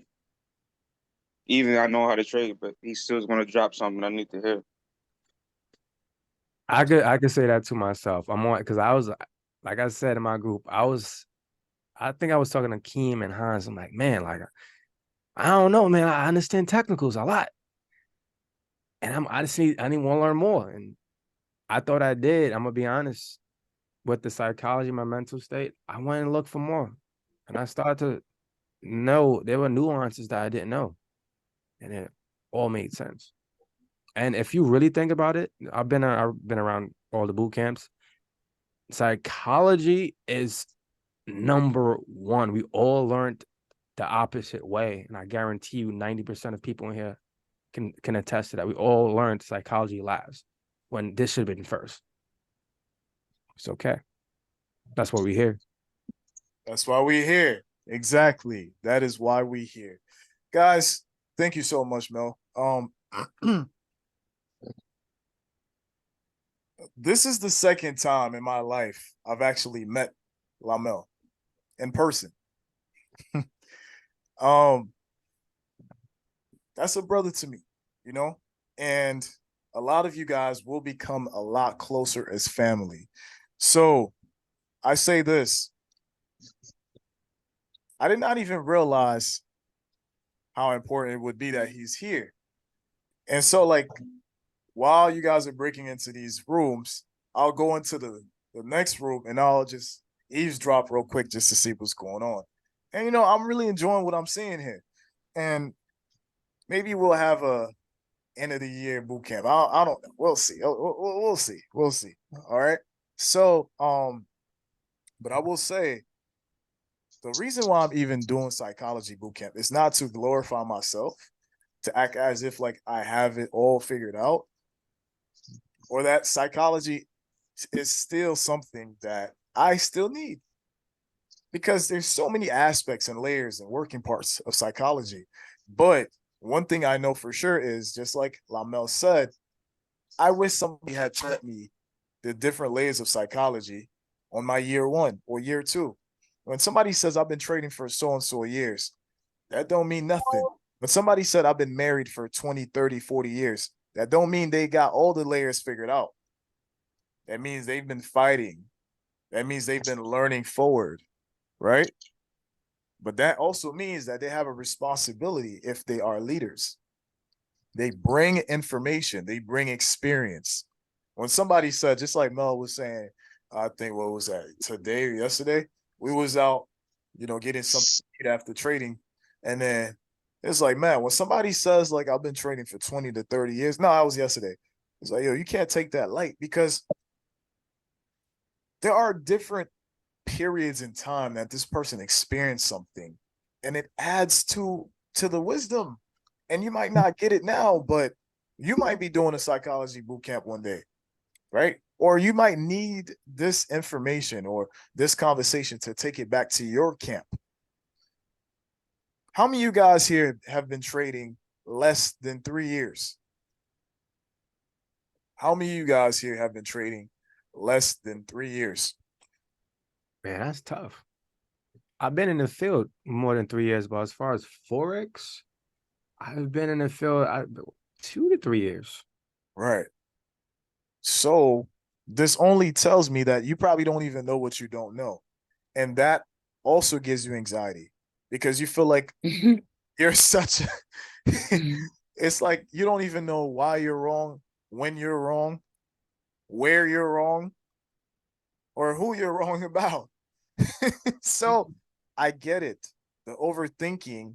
Even I know how to trade, but he still's gonna drop something I need to hear. I could say that to myself. I'm on because I was like I said in my group, I think I was talking to Keem and Hans. I'm like, man, like I don't know, man. I understand technicals a lot. And I didn't want to learn more. And I thought I did. I'm gonna be honest with the psychology, my mental state. I went and looked for more. And I started to know there were nuances that I didn't know. And it all made sense. And if you really think about it, I've been around all the boot camps. Psychology is number one. We all learned the opposite way. And I guarantee you 90% of people in here can attest to that. We all learned psychology last when this should have been first. It's okay. That's what we hear. That's why we're here. Exactly. That is why we're here. Guys, thank you so much, Mel. This is the second time in my life I've actually met Lamel in person. um, that's a brother to me, you know, and a lot of you guys will become a lot closer as family. So I say this. I did not even realize how important it would be that he's here. And so, like, while you guys are breaking into these rooms, I'll go into the next room and I'll just eavesdrop real quick just to see what's going on. And, you know, I'm really enjoying what I'm seeing here. And maybe we'll have a end of the year boot camp. I don't know. We'll see. We'll see. We'll see. All right. So, but I will say the reason why I'm even doing psychology boot camp is not to glorify myself, to act as if like I have it all figured out, or that psychology is still something that I still need, because there's so many aspects and layers and working parts of psychology. But one thing I know for sure is, just like Lamel said, I wish somebody had taught me the different layers of psychology on my year one or year two. When somebody says I've been trading for so and so years, that don't mean nothing. When somebody said I've been married for 20, 30, 40 years, that don't mean they got all the layers figured out. That means they've been fighting. That means they've been learning forward, right? But that also means that they have a responsibility if they are leaders. They bring information, they bring experience. When somebody said, just like Mel was saying, I think what was that today or yesterday, we was out, you know, getting some after trading, and then it's like, man, when somebody says like I've been trading for 20 to 30 years, no, that was yesterday. It's like, yo, you can't take that light, because there are different periods in time that this person experienced something, and it adds to the wisdom. And you might not get it now, but you might be doing a psychology boot camp one day, right? Or you might need this information or this conversation to take it back to your camp. How many of you guys here have been trading less than 3 years? How many of you guys here have been trading less than 3 years? Man, that's tough. I've been in the field more than 3 years, but as far as Forex, I've been in the field 2 to 3 years. Right. So this only tells me that you probably don't even know what you don't know. And that also gives you anxiety, because you feel like you're such a It's like you don't even know why you're wrong, when you're wrong, where you're wrong, or who you're wrong about. So I get it. The overthinking,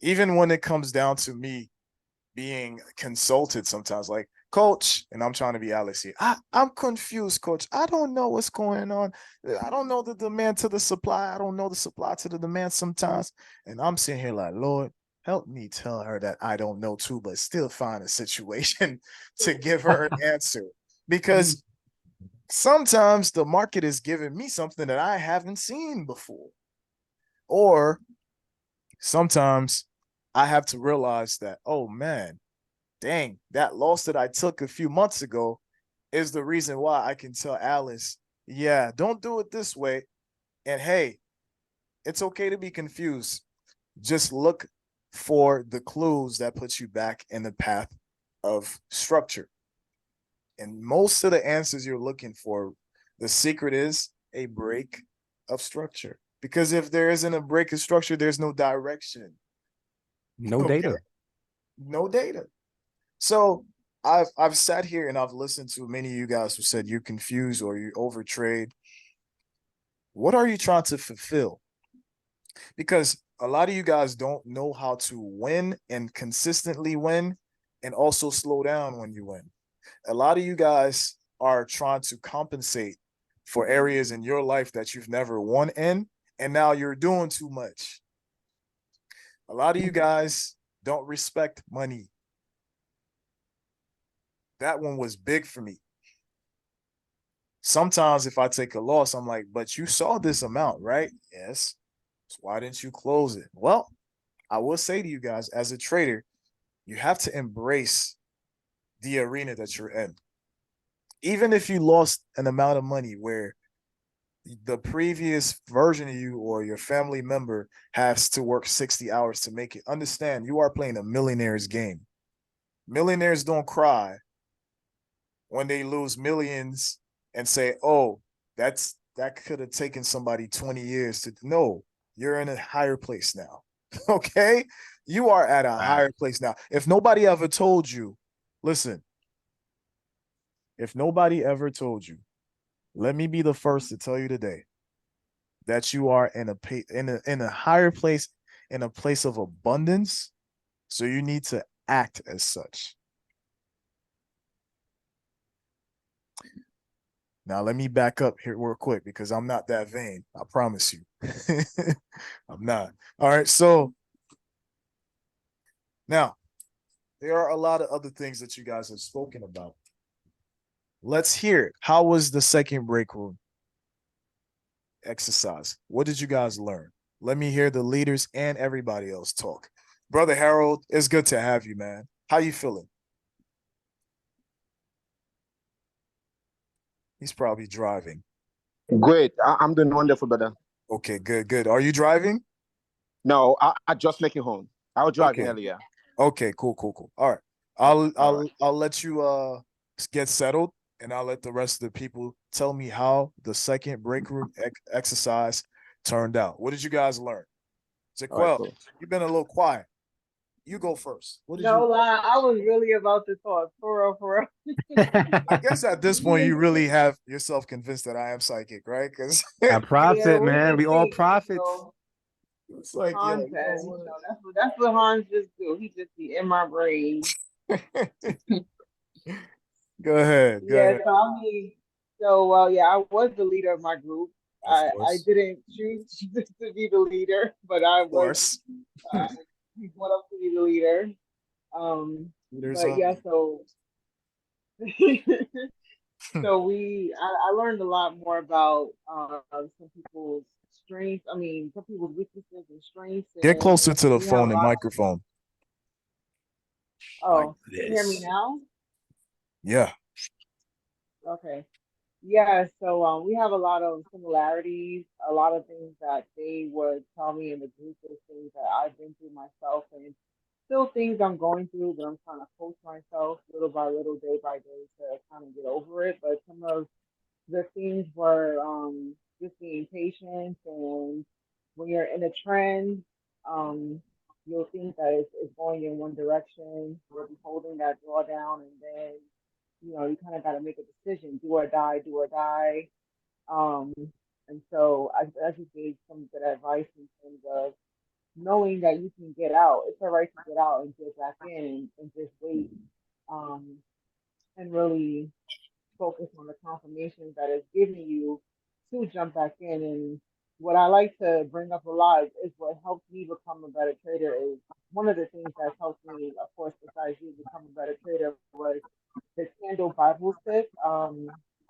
even when it comes down to me being consulted sometimes, like, coach, and I'm trying to be Alex here. I'm confused, coach. I don't know what's going on. I don't know the demand to the supply. I don't know the supply to the demand sometimes. And I'm sitting here like, Lord, help me tell her that I don't know too, but still find a situation to give her an answer. Because sometimes the market is giving me something that I haven't seen before. Or sometimes I have to realize that, oh man, dang, that loss that I took a few months ago is the reason why I can tell Alice, yeah, don't do it this way. And hey, it's okay to be confused. Just look for the clues that put you back in the path of structure. And most of the answers you're looking for, the secret is a break of structure. Because if there isn't a break of structure, there's no direction. No Okay? data. No data. So I've sat here and I've listened to many of you guys who said you're confused or you overtrade. What are you trying to fulfill? Because a lot of you guys don't know how to win and consistently win and also slow down when you win. A lot of you guys are trying to compensate for areas in your life that you've never won in, and now you're doing too much. A lot of you guys don't respect money. That one was big for me. Sometimes if I take a loss, I'm like, but you saw this amount, right? Yes. So why didn't you close it? Well, I will say to you guys, as a trader, you have to embrace the arena that you're in. Even if you lost an amount of money where the previous version of you or your family member has to work 60 hours to make it, understand you are playing a millionaire's game. Millionaires don't cry when they lose millions and say, oh, that could have taken somebody 20 years to no, you're in a higher place now. Okay? You are at a higher place now. If nobody ever told you, listen, if nobody ever told you, let me be the first to tell you today that you are in a higher place, in a place of abundance. So you need to act as such. Now let me back up here real quick because I'm not that vain. I promise you. I'm not. All right. So now there are a lot of other things that you guys have spoken about. Let's hear it. How was the second break room exercise? What did you guys learn? Let me hear the leaders and everybody else talk. Brother Harold, it's good to have you, man. How you feeling? He's probably driving. Great. I'm doing wonderful, brother. Okay, good, good. Are you driving? No, I just making home. I was driving Okay. earlier. Okay, cool, cool, cool. All right. I'll let you get settled and I'll let the rest of the people tell me how the second break room exercise turned out. What did you guys learn? All right, Jaquel, cool. you've been a little quiet. You go first. What did No you lie, I was really about to talk. For real, for real. I guess at this point you really have yourself convinced that I am psychic, right? Because I Yeah, profit, we man. can We all see, profits. so it's like, yo, you know content. what? That's what Hans just do. He just be in my brain. Go ahead, go Yeah, ahead. so I mean, yeah, I was the leader of my group. Of I course, didn't choose to be the leader, but I of was course. brought up to be the leader. Leaders But yeah, only. so I learned a lot more about some people's strengths. I mean, some people's weaknesses and strengths, Get and closer to the we have a phone and lot. microphone. Like Oh, can you hear me this. now? Yeah. Okay. Yeah, so we have a lot of similarities, a lot of things that they would tell me in the group is things that I've been through myself and still things I'm going through, but I'm trying to coach myself little by little, day by day to kind of get over it. But some of the things were just being patient and when you're in a trend, um, you'll think that it's going in one direction. You'll be holding that drawdown, and then you kind of got to make a decision: do or die. Um, and so I just gave some good advice in terms of knowing that you can get out. It's all right to get out and get back in and just wait, um, and really focus on the confirmations that it's giving you to jump back in. And what I like to bring up a lot is what helped me become a better trader is one of the things that helped me, of course, besides you become a better trader was the candle Bible stick.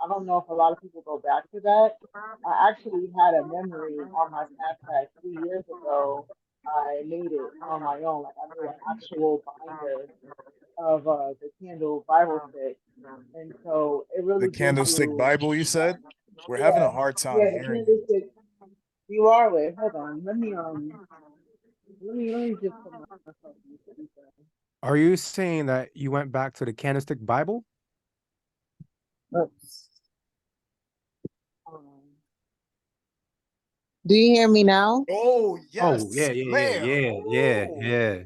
I don't know if a lot of people go back to that. I actually had a memory on my Snapchat 3 years ago. I made it on my own. Like I made an actual binder of the candle Bible stick, and so it The really gives candlestick you, Bible, you said? We're having a yeah, hard time yeah, the hearing you. candlestick. You are with. Hold on. Let me just put myself in the speaker. Are you saying that you went back to the candlestick Bible? Oops. Do you hear me now? Oh, Oh, yeah, yes, yeah, ma'am. yeah, yeah, Oh. yeah.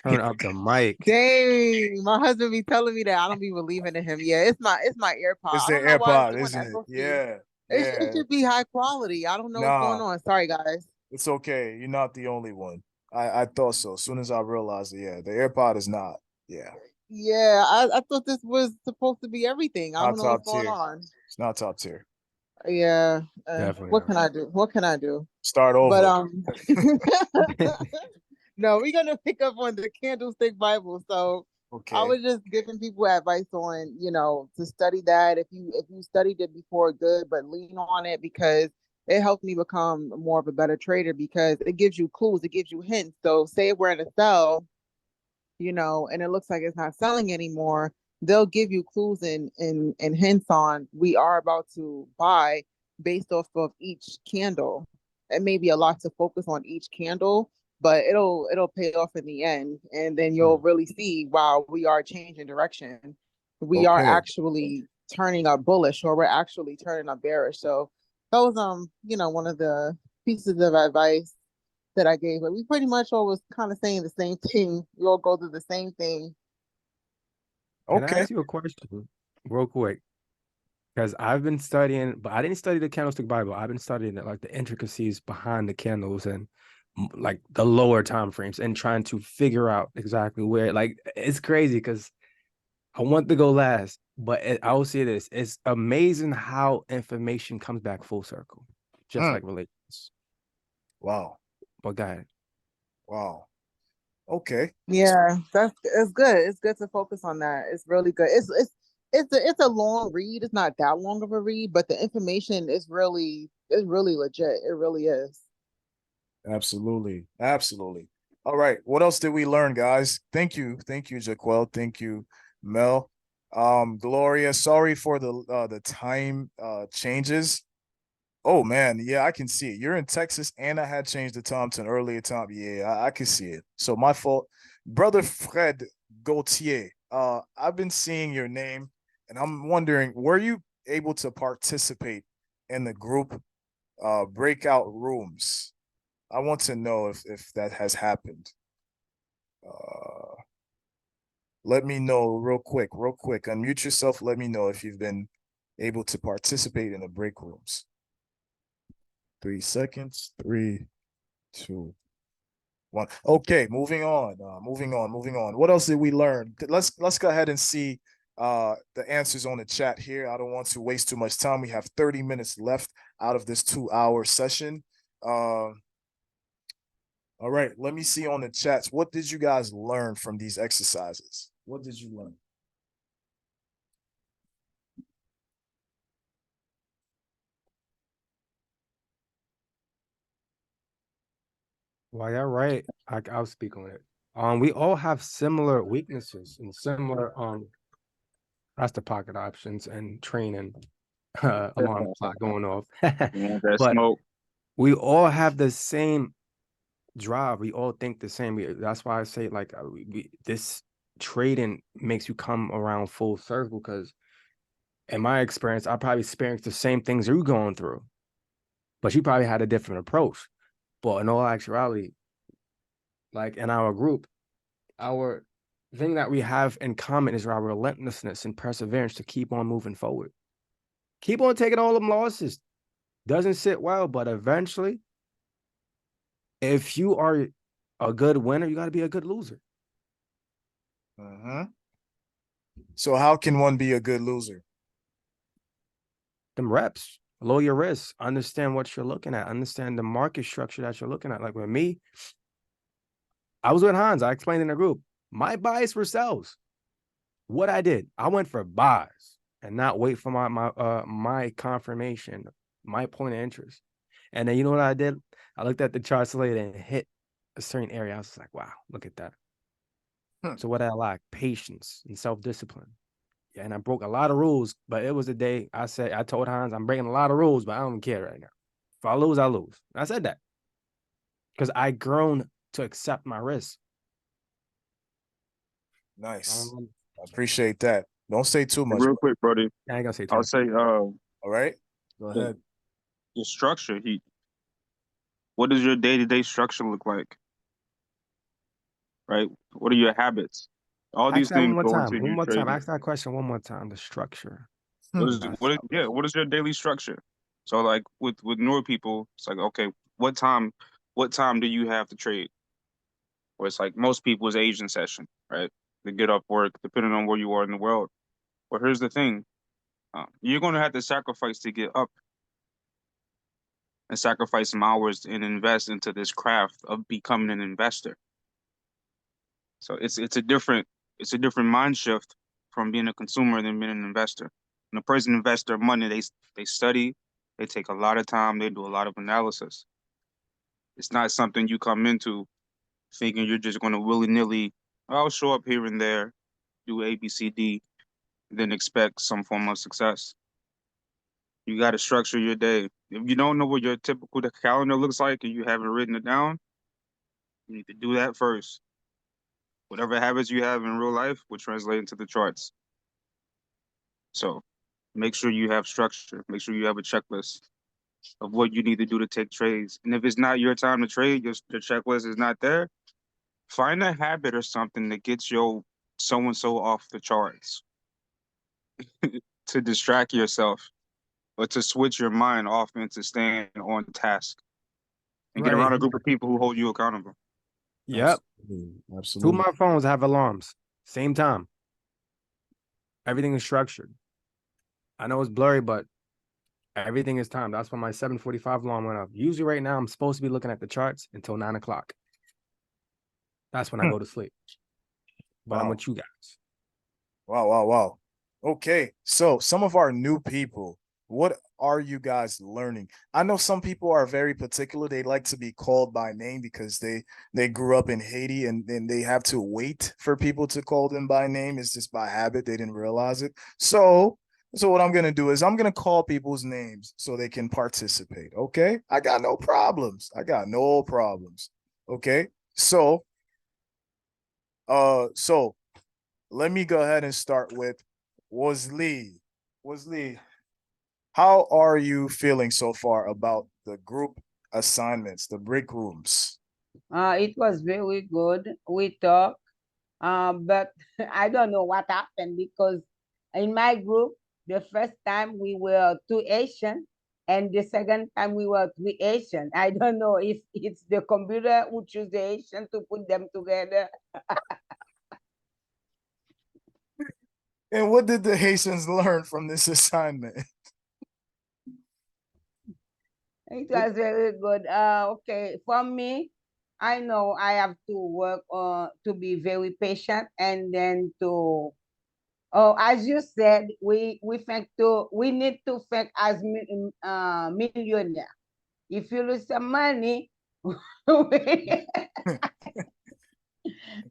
Turn up the mic. Dang, my husband be telling me that I don't be believing in him. Yeah, it's my AirPod. It's I the don't know why it's AirPod, doing isn't that. it? Go see. Yeah, It yeah. should be high quality. I don't know what's going Nah, on. Sorry, guys. it's okay. You're not the only one. I thought so. As soon as I realized, yeah, the AirPod is not. Yeah, Yeah, I thought this was supposed to be everything. I not don't know what's top going tier. on. It's not top tier. Yeah, Definitely what can I do? What can I do? Start But over. not. no, we're gonna pick up on the candlestick Bible. So I Okay. was just giving people advice on, to study that. If you studied it before, good, but lean on it because it helped me become more of a better trader because it gives you clues, it gives you hints. So say we're in a sell, and it looks like it's not selling anymore, they'll give you clues and hints on we are about to buy based off of each candle. It may be a lot to focus on each candle, but it'll pay off in the end. And then you'll really see, wow, we are changing direction. We are Okay. actually turning up bullish or we're actually turning up bearish. So that was one of the pieces of advice that I gave, but we pretty much all was kind of saying the same thing. We all go through the same thing. Can I Okay. ask you a question real quick? Because I've been studying, but I didn't study the candlestick Bible. I've been studying like the intricacies behind the candles and like the lower time frames and trying to figure out exactly where. Like it's crazy because I want to go last, but I will say this: it's amazing how information comes back full circle, just like relations. Wow. But go ahead. Wow. Okay. Yeah, it's good. It's good to focus on that. It's really good. It's a long read. It's not that long of a read, but the information is really legit. It really is. Absolutely. Absolutely. All right. What else did we learn, guys? Thank you. Thank you, Jaquel. Thank you, Mel. Gloria, sorry for the time changes. Oh man, yeah, I can see it. You're in Texas, and I had changed the time to an earlier time. Yeah, I can see it. So my fault. Brother Fred Gaultier, I've been seeing your name, and I'm wondering, were you able to participate in the group breakout rooms? I want to know if that has happened. Uh, let me know real quick, real quick. Unmute yourself. Let me know if you've been able to participate in the break rooms. 3 seconds. 3, 2, 1. Okay, moving on. Moving on. What else did we learn? Let's go ahead and see the answers on the chat here. I don't want to waste too much time. We have 30 minutes left out of this 2-hour session. All right, let me see on the chats. What did you guys learn from these exercises? What did you learn? Well, you're right. I'll speak on it. We all have similar weaknesses and similar that's the pocket options and training alarm clock going off. Yeah, that But smoke. we all have the same drive. We all think the same. That's why I say like this trading makes you come around full circle because in my experience, I probably experienced the same things you're going through, but you probably had a different approach. But in all actuality, like in our group, our thing that we have in common is our relentlessness and perseverance to keep on moving forward. Keep on taking all them losses. Doesn't sit well, but eventually, if you are a good winner, you got to be a good loser. So how can one be a good loser? Them reps, lower your risk, understand what you're looking at, understand the market structure that you're looking at. Like with me, I was with Hans. I explained in the group, my bias for sells. What I did, I went for buys and not wait for my confirmation, my point of interest. And then you know what I did? I looked at the charts later and hit a certain area. I was like, wow, look at that. So what I lack? Patience and self-discipline. Yeah, and I broke a lot of rules, but it was a day I told Hans, I'm breaking a lot of rules, but I don't care right now. If I lose, I lose. I said that because I grown to accept my risk. Nice. I appreciate that. Don't say too much. Real quick, Brody. I ain't gonna say too I'll much. say, all right. Go ahead. The structure. What does your day-to-day structure look like? Right? What are your habits? All these Ask that one things more go time. into One you more time. trading. Ask that question one more time. The structure. What is your daily structure? So like with newer people, it's like, okay, what time do you have to trade? Or it's like most people's Asian session, right? They get up work, depending on where you are in the world. But here's the thing. You're going to have to sacrifice to get up and sacrifice some hours and invest into this craft of becoming an investor. So it's a different mind shift from being a consumer than being an investor. When a person invests their money, they study, they take a lot of time, they do a lot of analysis. It's not something you come into thinking you're just going to willy-nilly, I'll show up here and there, do A, B, C, D, then expect some form of success. You got to structure your day. If you don't know what your typical calendar looks like and you haven't written it down, you need to do that first. Whatever habits you have in real life will translate into the charts. So make sure you have structure. Make sure you have a checklist of what you need to do to take trades. And if it's not your time to trade, your checklist is not there, find a habit or something that gets your so-and-so off the charts to distract yourself or to switch your mind off into staying on task and get around a group of people who hold you accountable. Yep. Absolutely. Two of my phones have alarms. Same time. Everything is structured. I know it's blurry, but everything is timed. That's why my 7:45 alarm went off. Usually right now, I'm supposed to be looking at the charts until 9 o'clock. That's when I go to sleep. But I'm with you guys. Wow. Okay. So some of our new people, what are you guys learning? I know some people are very particular. They like to be called by name because they grew up in Haiti and they have to wait for people to call them by name. It's just by habit. They didn't realize it. So what I'm gonna do is I'm gonna call people's names so they can participate. Okay. I got no problems. Okay. So let me go ahead and start with Wosley. Wosley, how are you feeling so far about the group assignments, the break rooms? It was very good. We talked, but I don't know what happened because in my group, the first time we were two Asian, and the second time we were three Asian. I don't know if it's the computer who choose the Asian to put them together. And what did the Haitians learn from this assignment? It was very good. Okay, for me, I know I have to work to be very patient and then to, oh, as you said, we need to think as millionaire. If you lose some money,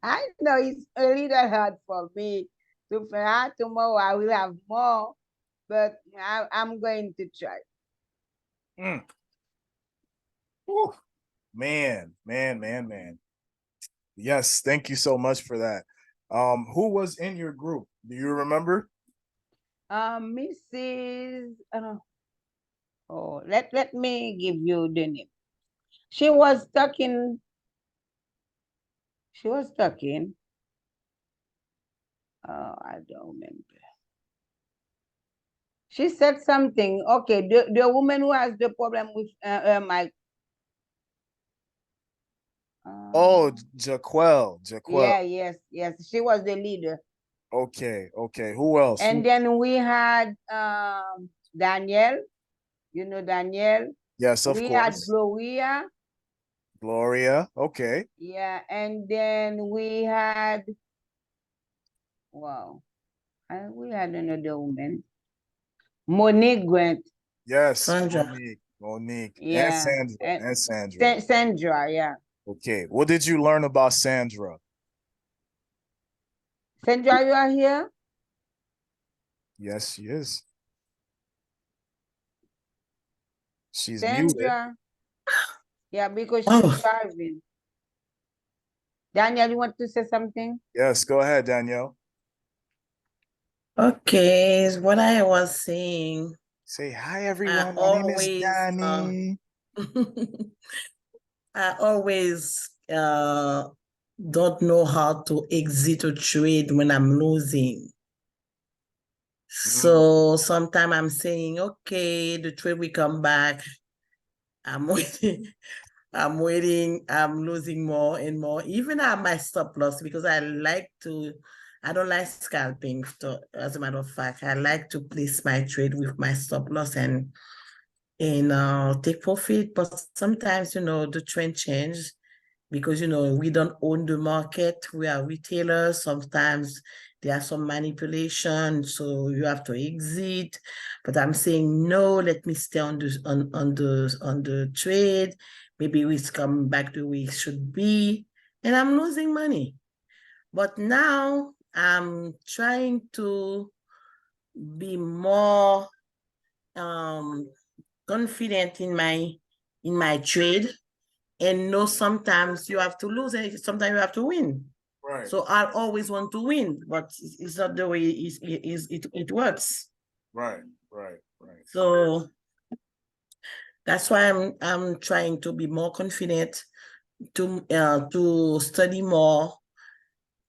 I know it's a little hard for me to think, tomorrow I will have more, but I'm going to try. Whew. Man. Yes, thank you so much for that. Who was in your group? Do you remember? Mrs. Oh, let me give you the name. She was talking. She was talking. I don't remember. She said something. Okay, the woman who has the problem with her mic. Oh, Jaquel. Yeah, yes. She was the leader. Okay. Who else? And then we had Danielle. You know Danielle? Yes, of We had course. Gloria. Okay. Yeah, and then we had, wow, we had another woman. Monique Grant. Yes, Sandra. Monique. Yeah. And Sandra. Sandra, yeah. Okay. What did you learn about Sandra? Sandra, you are here? Yes, she is. She's muted. Sandra. Yeah, because she's driving. Daniel, you want to say something? Yes, go ahead, Danielle. Okay, what I was saying. Say hi, everyone. My name is Danny. I always don't know how to exit a trade when I'm losing. So sometimes I'm saying, okay, the trade will come back. I'm waiting. I'm losing more and more. Even at my stop loss, because I don't like scalping. So, as a matter of fact, I like to place my trade with my stop loss and take profit. But sometimes, the trend changes because, we don't own the market. We are retailers. Sometimes there are some manipulation, so you have to exit. But I'm saying, no, let me stay on the trade. Maybe it's coming back the way it should be. And I'm losing money. But now I'm trying to be more confident in my trade and know sometimes you have to lose and sometimes you have to win. Right. So I always want to win, but it's not the way it works. Right. So that's why I'm trying to be more confident, to study more.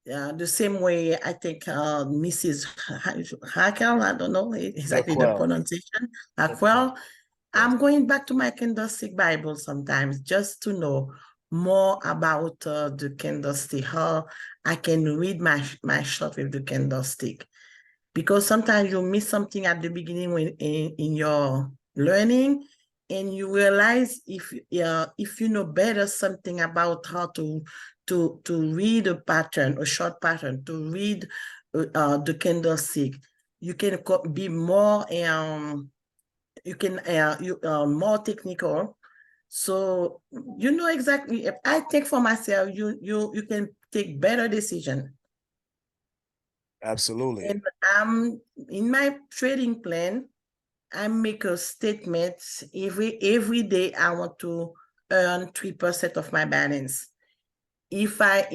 The same way I think Mrs. Hakel, I don't know exactly the pronunciation, Hakel. I'm going back to my candlestick Bible sometimes just to know more about the candlestick, how I can read my chart with the candlestick. Because sometimes you miss something at the beginning when in your learning, and you realize if you know better something about how to read a pattern, a short pattern, to read the candlestick, you can be more more technical. So you know exactly. If I think for myself, you can take better decision. Absolutely. And in my trading plan, I make a statement every day. I want to earn 3% of my balance. If I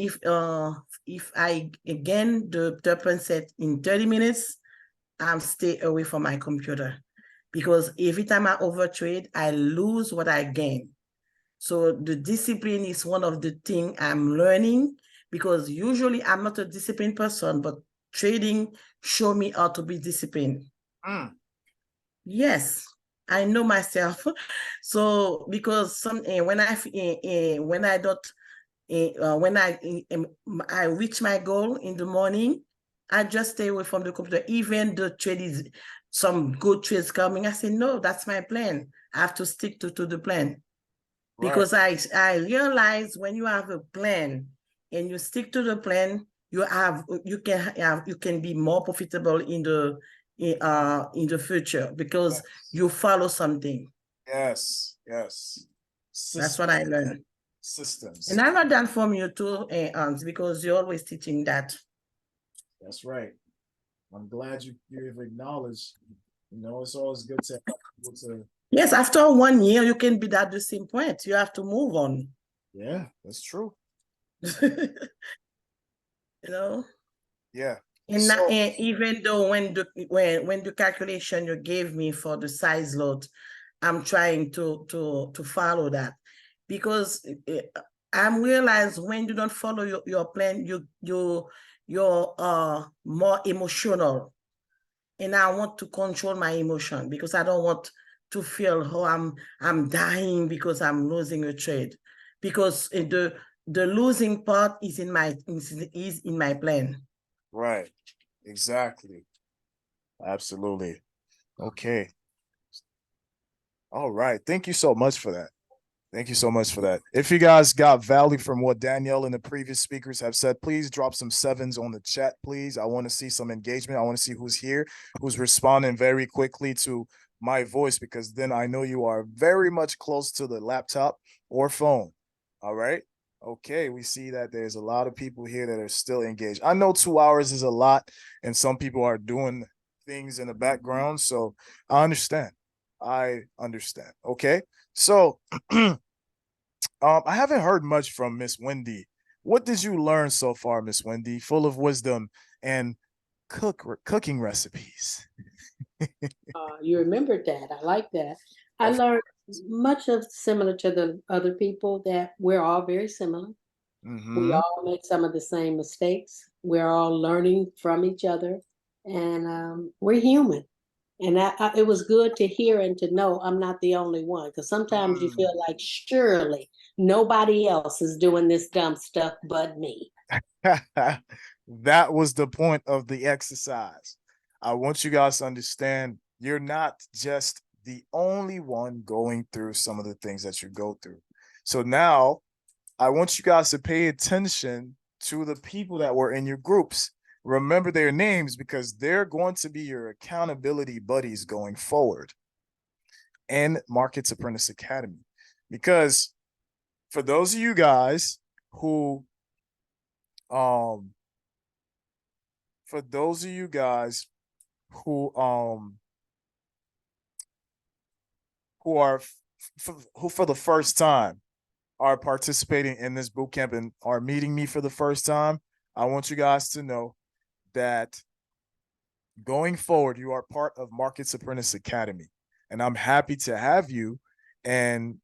gain the 3% in 30 minutes, I'm stay away from my computer, because every time I overtrade, I lose what I gain. So the discipline is one of the things I'm learning, because usually I'm not a disciplined person, but trading show me how to be disciplined. Yes, I know myself. So because when I reach my goal in the morning, I just stay away from the computer. Even the trade is some good trades coming, I say, no, that's my plan. I have to stick to the plan. Because I realize when you have a plan and you stick to the plan, you can be more profitable in the future, because you follow something. Yes. That's what I learned. Systems. And I learned that from you too, Hans, because you're always teaching that. That's right. I'm glad you've acknowledged. It's always good to help people to. Yes, after 1 year, you can be at the same point. You have to move on. Yeah, that's true. Yeah. And even though when the calculation you gave me for the size lot, I'm trying to follow that, because I'm realized when you don't follow your plan, you're more emotional. And I want to control my emotion because I don't want to feel, oh, I'm dying because I'm losing a trade. Because the losing part is in my plan. Right. Exactly. Absolutely. Okay. All right. Thank you so much for that. Thank you so much for that. If you guys got value from what Danielle and the previous speakers have said, please drop some sevens on the chat, please. I want to see some engagement. I want to see who's here, who's responding very quickly to my voice, because then I know you are very much close to the laptop or phone. All right. Okay. We see that there's a lot of people here that are still engaged. I know 2 hours is a lot, and some people are doing things in the background. So I understand. I understand. Okay. So, I haven't heard much from Miss Wendy. What did you learn so far, Miss Wendy? Full of wisdom and cooking recipes. You remembered that. I like that. I Of learned course. much of similar to the other people that we're all very similar. We Mm-hmm. all make some of the same mistakes. We're all learning from each other, and we're human. And it was good to hear and to know I'm not the only one, because sometimes you feel like surely nobody else is doing this dumb stuff but me. That was the point of the exercise. I want you guys to understand you're not just the only one going through some of the things that you go through. So now I want you guys to pay attention to the people that were in your groups. Remember their names, because they're going to be your accountability buddies going forward in Markets Apprentice Academy. Because for those of you guys who, um, for those of you guys who are who for the first time are participating in this boot camp and are meeting me for the first time, I want you guys to know that going forward, you are part of Markets Apprentice Academy, and I'm happy to have you and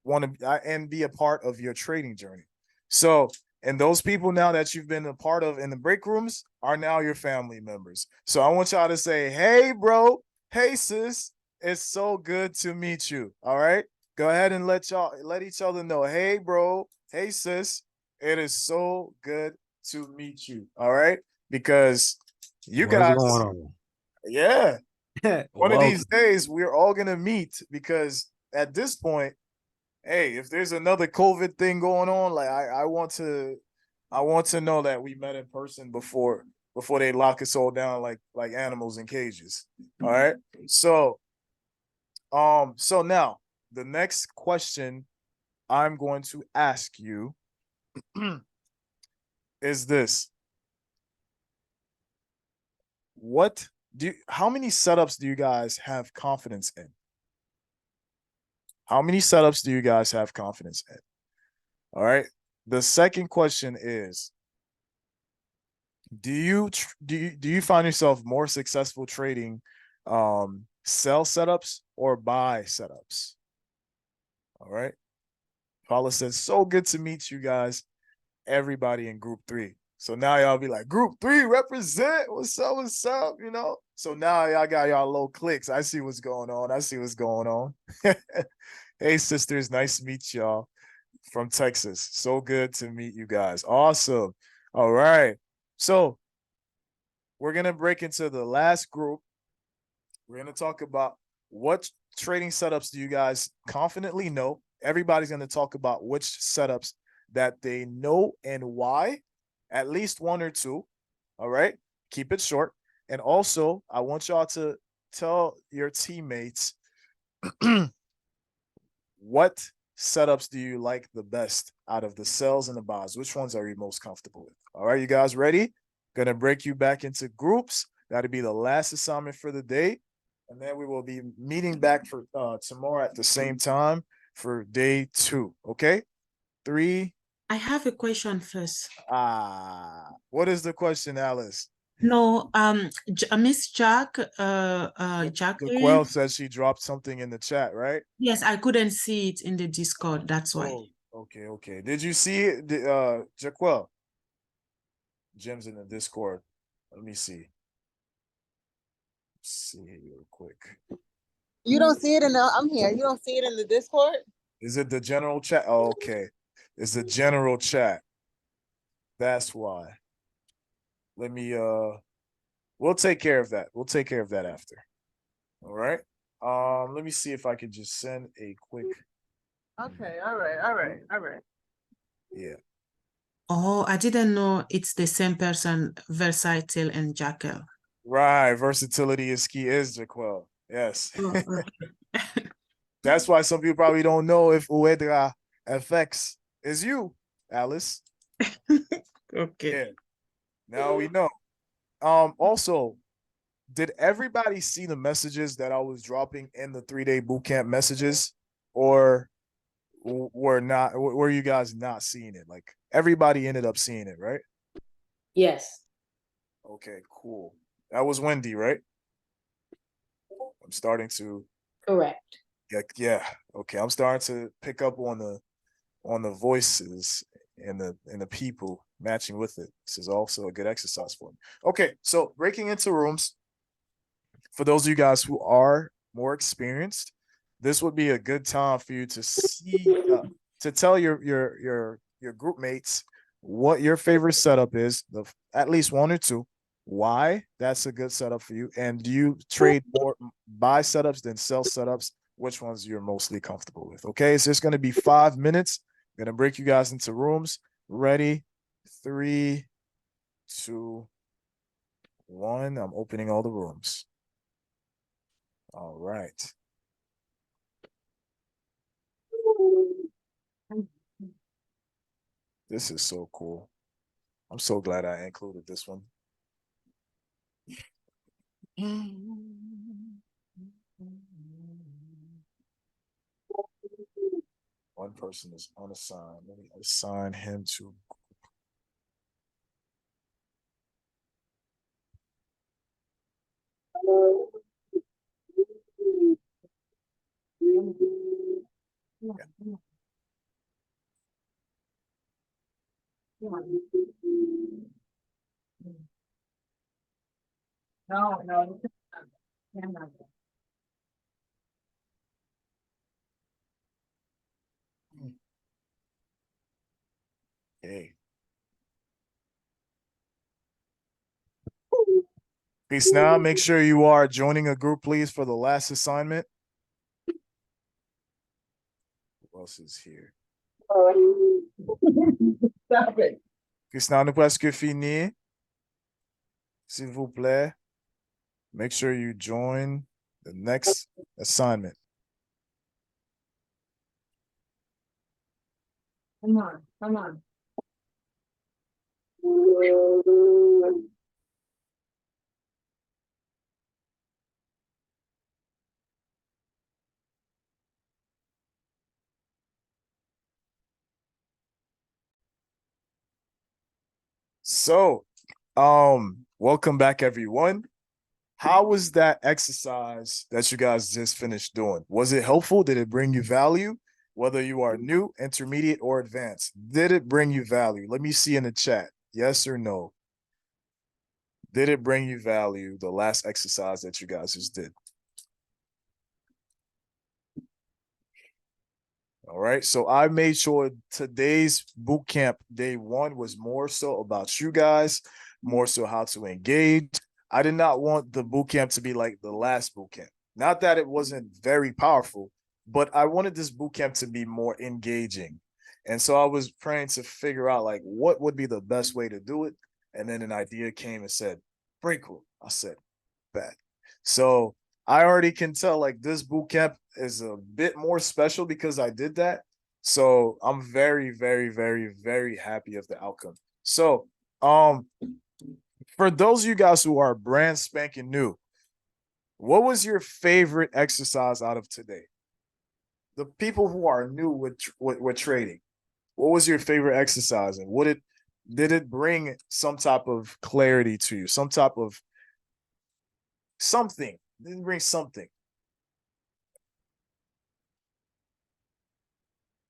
want to and be a part of your trading journey. So, and those people now that you've been a part of in the break rooms are now your family members. So I want y'all to say, "Hey, bro. Hey, sis. It's so good to meet you." All right. Go ahead and let each other know, "Hey, bro. Hey, sis. It is so good to meet you." All right. Because you What's guys, going on? yeah, one of Welcome. these days we're all gonna meet, because at this point, hey, if there's another COVID thing going on, like I want to know that we met in person before they lock us all down like animals in cages. All right. So now the next question I'm going to ask you is this. How many setups do you guys have confidence in? How many setups do you guys have confidence in? All right. The second question is, do you find yourself more successful trading sell setups or buy setups? All right. Paula says, so good to meet you guys, everybody in group 3. So now y'all be like, group 3 represent. What's up? What's up? You know? So now y'all got y'all low clicks. I see what's going on. I see what's going on. Hey, sisters, nice to meet y'all from Texas. So good to meet you guys. Awesome. All right. So we're going to break into the last group. We're going to talk about what trading setups do you guys confidently know. Everybody's going to talk about which setups that they know and why, at least one or two. All right. Keep it short. And also, I want y'all to tell your teammates what setups do you like the best out of the sells and the buys? Which ones are you most comfortable with? All right, you guys ready? Gonna break you back into groups. That'll be the last assignment for the day. And then we will be meeting back for tomorrow at the same time for day 2. Okay? 3. I have a question first. What is the question, Alice? No, Miss Jacqueline. Jaquel says she dropped something in the chat, right? Yes, I couldn't see it in the Discord. That's why. Oh, Okay, okay. Did you see it? Jaquel? Jim's in the Discord. Let me see. See real quick. You don't see it in the, I'm here. You don't see it in the Discord? Is it the general chat? Oh, okay. It's the general chat. That's why. Let me we'll take care of that. We'll take care of that after. All right. Let me see if I can just send a quick. Okay, all right. Yeah. Oh, I didn't know it's the same person, Versatile and Jackal. Right. Versatility is key is Jaquel. Yes. Oh, okay. That's why some people probably don't know if Uedra FX is you, Alice. Okay. Yeah. Now we know. Also, did everybody see the messages that I was dropping in the 3-day bootcamp messages, or were you guys not seeing it? Like everybody ended up seeing it, right? Yes. Okay, cool. That was Wendy, right? I'm starting to. Correct. Yeah. Okay, I'm starting to pick up on the voices and the people matching with it. This is also a good exercise for me. Okay, so breaking into rooms. For those of you guys who are more experienced, this would be a good time for you to see to tell your group mates what your favorite setup is, at least one or two, why that's a good setup for you, and do you trade more buy setups than sell setups? Which ones you're mostly comfortable with? Okay, it's just going to be 5 minutes. I'm going to break you guys into rooms. Ready? 3, 2, 1. I'm opening all the rooms. All right. This is so cool. I'm so glad I included this one. One person is unassigned. Let me assign him to. Yeah. No. Okay. Peace now. Make sure you are joining a group, please, for the last assignment. Who else is here? Stop it. Peace now, nous presque fini. S'il vous plaît. Make sure you join the next assignment. Come on. So, welcome back, everyone. How was that exercise that you guys just finished doing? Was it helpful? Did it bring you value? Whether you are new, intermediate, or advanced, did it bring you value? Let me see in the chat. Yes or no? Did it bring you value, the last exercise that you guys just did? All right. So I made sure today's boot camp day one was more so about you guys, more so how to engage. I did not want the boot camp to be like the last boot camp. Not that it wasn't very powerful, but I wanted this boot camp to be more engaging. And so I was praying to figure out like what would be the best way to do it. And then an idea came and said, "Breakable." I said, "Bet." So I already can tell like this boot camp is a bit more special because I did that. So I'm very, very, very, very happy of the outcome. So for those of you guys who are brand spanking new, what was your favorite exercise out of today? The people who are new with trading, what was your favorite exercise, and did it bring some type of clarity to you, some type of something? Did it bring something?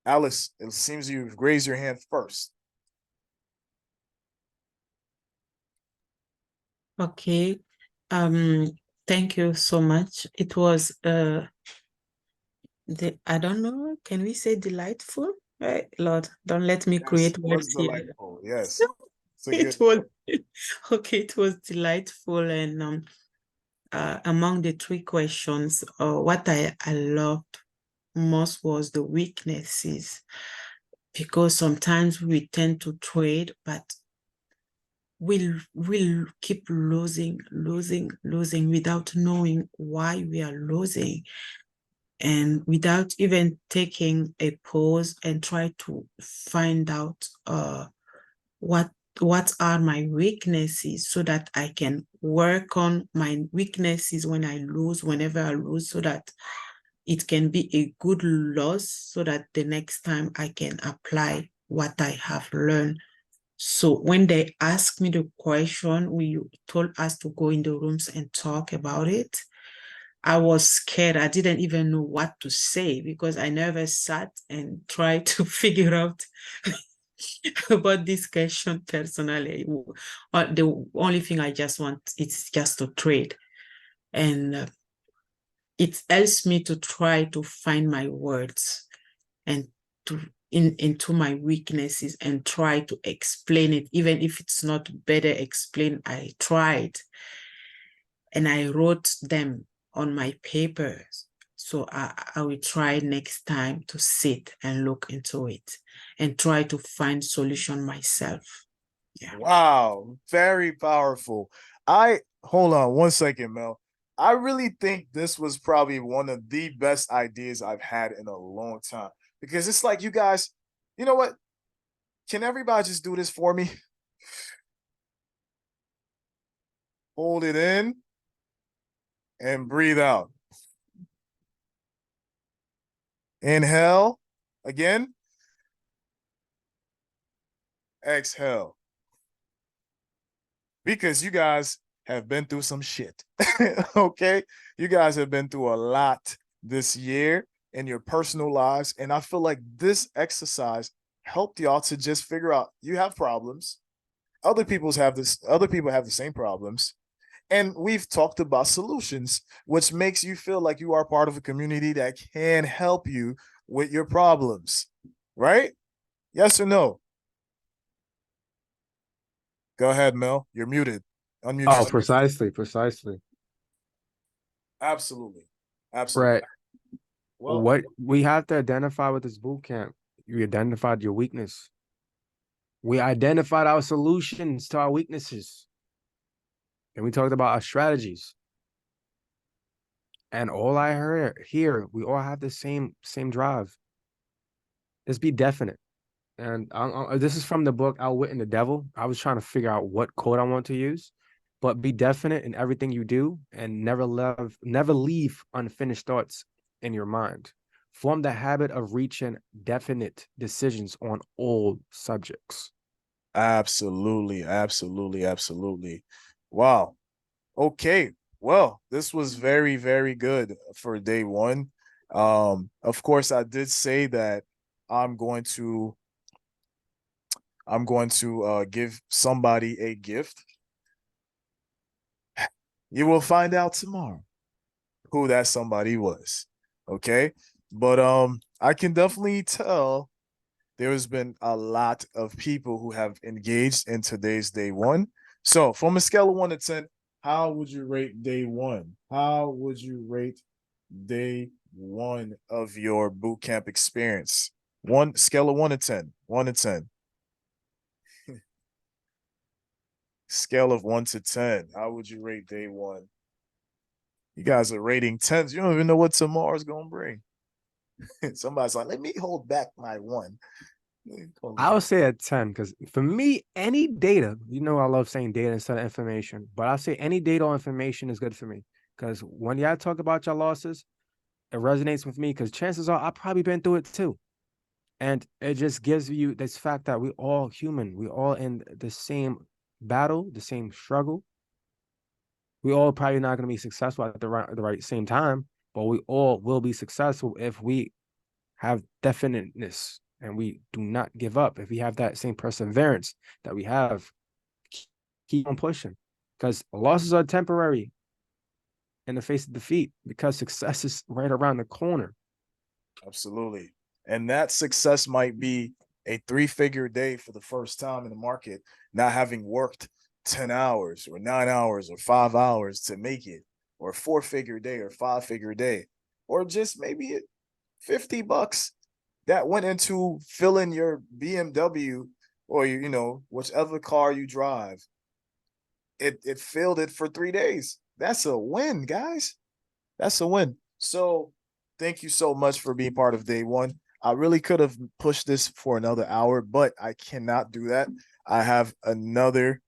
Alice, it seems you've raised your hand first. Okay. Thank you so much. It was I don't know, can we say delightful? Right, Lord, don't let me Yes, create it was words here. delightful. Yes. It's a It good was one. okay, it was delightful. And among the three questions, what I loved most was the weaknesses, because sometimes we tend to trade, but we'll keep losing without knowing why we are losing, and without even taking a pause and try to find out what are my weaknesses, so that I can work on my weaknesses whenever I lose, so that it can be a good loss, so that the next time I can apply what I have learned. So when they asked me the question, we told us to go in the rooms and talk about it. I was scared. I didn't even know what to say, because I never sat and tried to figure out about this question personally. The only thing I just want is just to trade. And it helps me to try to find my words and into my weaknesses, and try to explain it, even if it's not better explained. I tried, and I wrote them on my papers. So I will try next time to sit and look into it and try to find solution myself. Yeah. Wow, very powerful. I hold on one second, Mel. I really think this was probably one of the best ideas I've had in a long time, because it's like, you guys, you know what? Can everybody just do this for me? Hold it in and breathe out. Inhale again. Exhale. Because you guys have been through some shit. Okay? You guys have been through a lot this year in your personal lives. And I feel like this exercise helped y'all to just figure out you have problems. Other people have the same problems. And we've talked about solutions, which makes you feel like you are part of a community that can help you with your problems. Right? Yes or no? Go ahead, Mel. You're muted. Unmute Oh, yourself. precisely. Absolutely. Absolutely. Right. Well, What we have to identify with this boot camp, you identified your weakness. We identified our solutions to our weaknesses. And we talked about our strategies. And all I heard here, we all have the same drive. Just be definite. And this is from the book Outwitting the Devil. I was trying to figure out what quote I want to use, but be definite in everything you do, and never leave unfinished thoughts in your mind. Form the habit of reaching definite decisions on all subjects. absolutely, absolutely, absolutely. Wow. Okay. Well, this was very, very good for day one. Of course, I did say that I'm going to give somebody a gift. You will find out tomorrow who that somebody was. Okay. But I can definitely tell there has been a lot of people who have engaged in today's day one. So, from a scale of 1 to 10, how would you rate day one? How would you rate day one of your boot camp experience? One scale of 1 to 10. 1 to 10. Scale of 1 to 10. How would you rate day one? You guys are rating tens. You don't even know what tomorrow's gonna bring. Somebody's like, let me hold back my one. I would say a 10, because for me, any data, I love saying data instead of information, but I'll say any data or information is good for me. Because when y'all talk about your losses, it resonates with me, because chances are I've probably been through it too. And it just gives you this fact that we're all human. We're all in the same battle, the same struggle. We all probably not going to be successful at the right same time, but we all will be successful if we have definiteness and we do not give up, if we have that same perseverance that we have, keep on pushing, because losses are temporary in the face of defeat, because success is right around the corner. Absolutely. And that success might be a 3-figure day for the first time in the market, not having worked 10 hours or 9 hours or 5 hours to make it, or a 4-figure day or 5-figure day, or just maybe $50 that went into filling your BMW or whichever car you drive. It filled it for 3 days. That's a win, guys. That's a win. So thank you so much for being part of day one. I really could have pushed this for another hour, but I cannot do that. I have another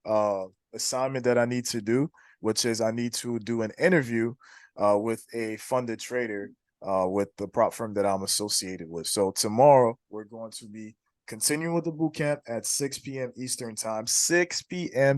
assignment that I need to do, which is I need to do an interview with a funded trader with the prop firm that I'm associated with. So tomorrow we're going to be continuing with the boot camp at 6 p.m. Eastern time. 6 p.m.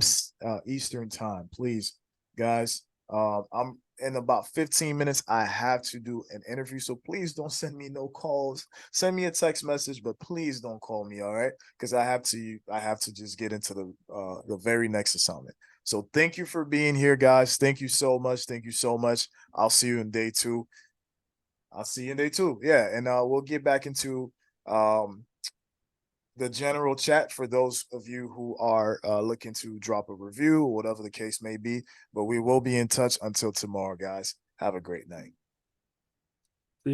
Eastern time, please, guys. I'm in about 15 minutes. I have to do an interview, so please don't send me no calls. Send me a text message, but please don't call me. All right, because I have to just get into the very next assignment. So thank you for being here, guys. Thank you so much. Thank you so much. I'll see you in day two. I'll see you in day two. Yeah, and we'll get back into the general chat for those of you who are looking to drop a review or whatever the case may be. But we will be in touch until tomorrow, guys. Have a great night.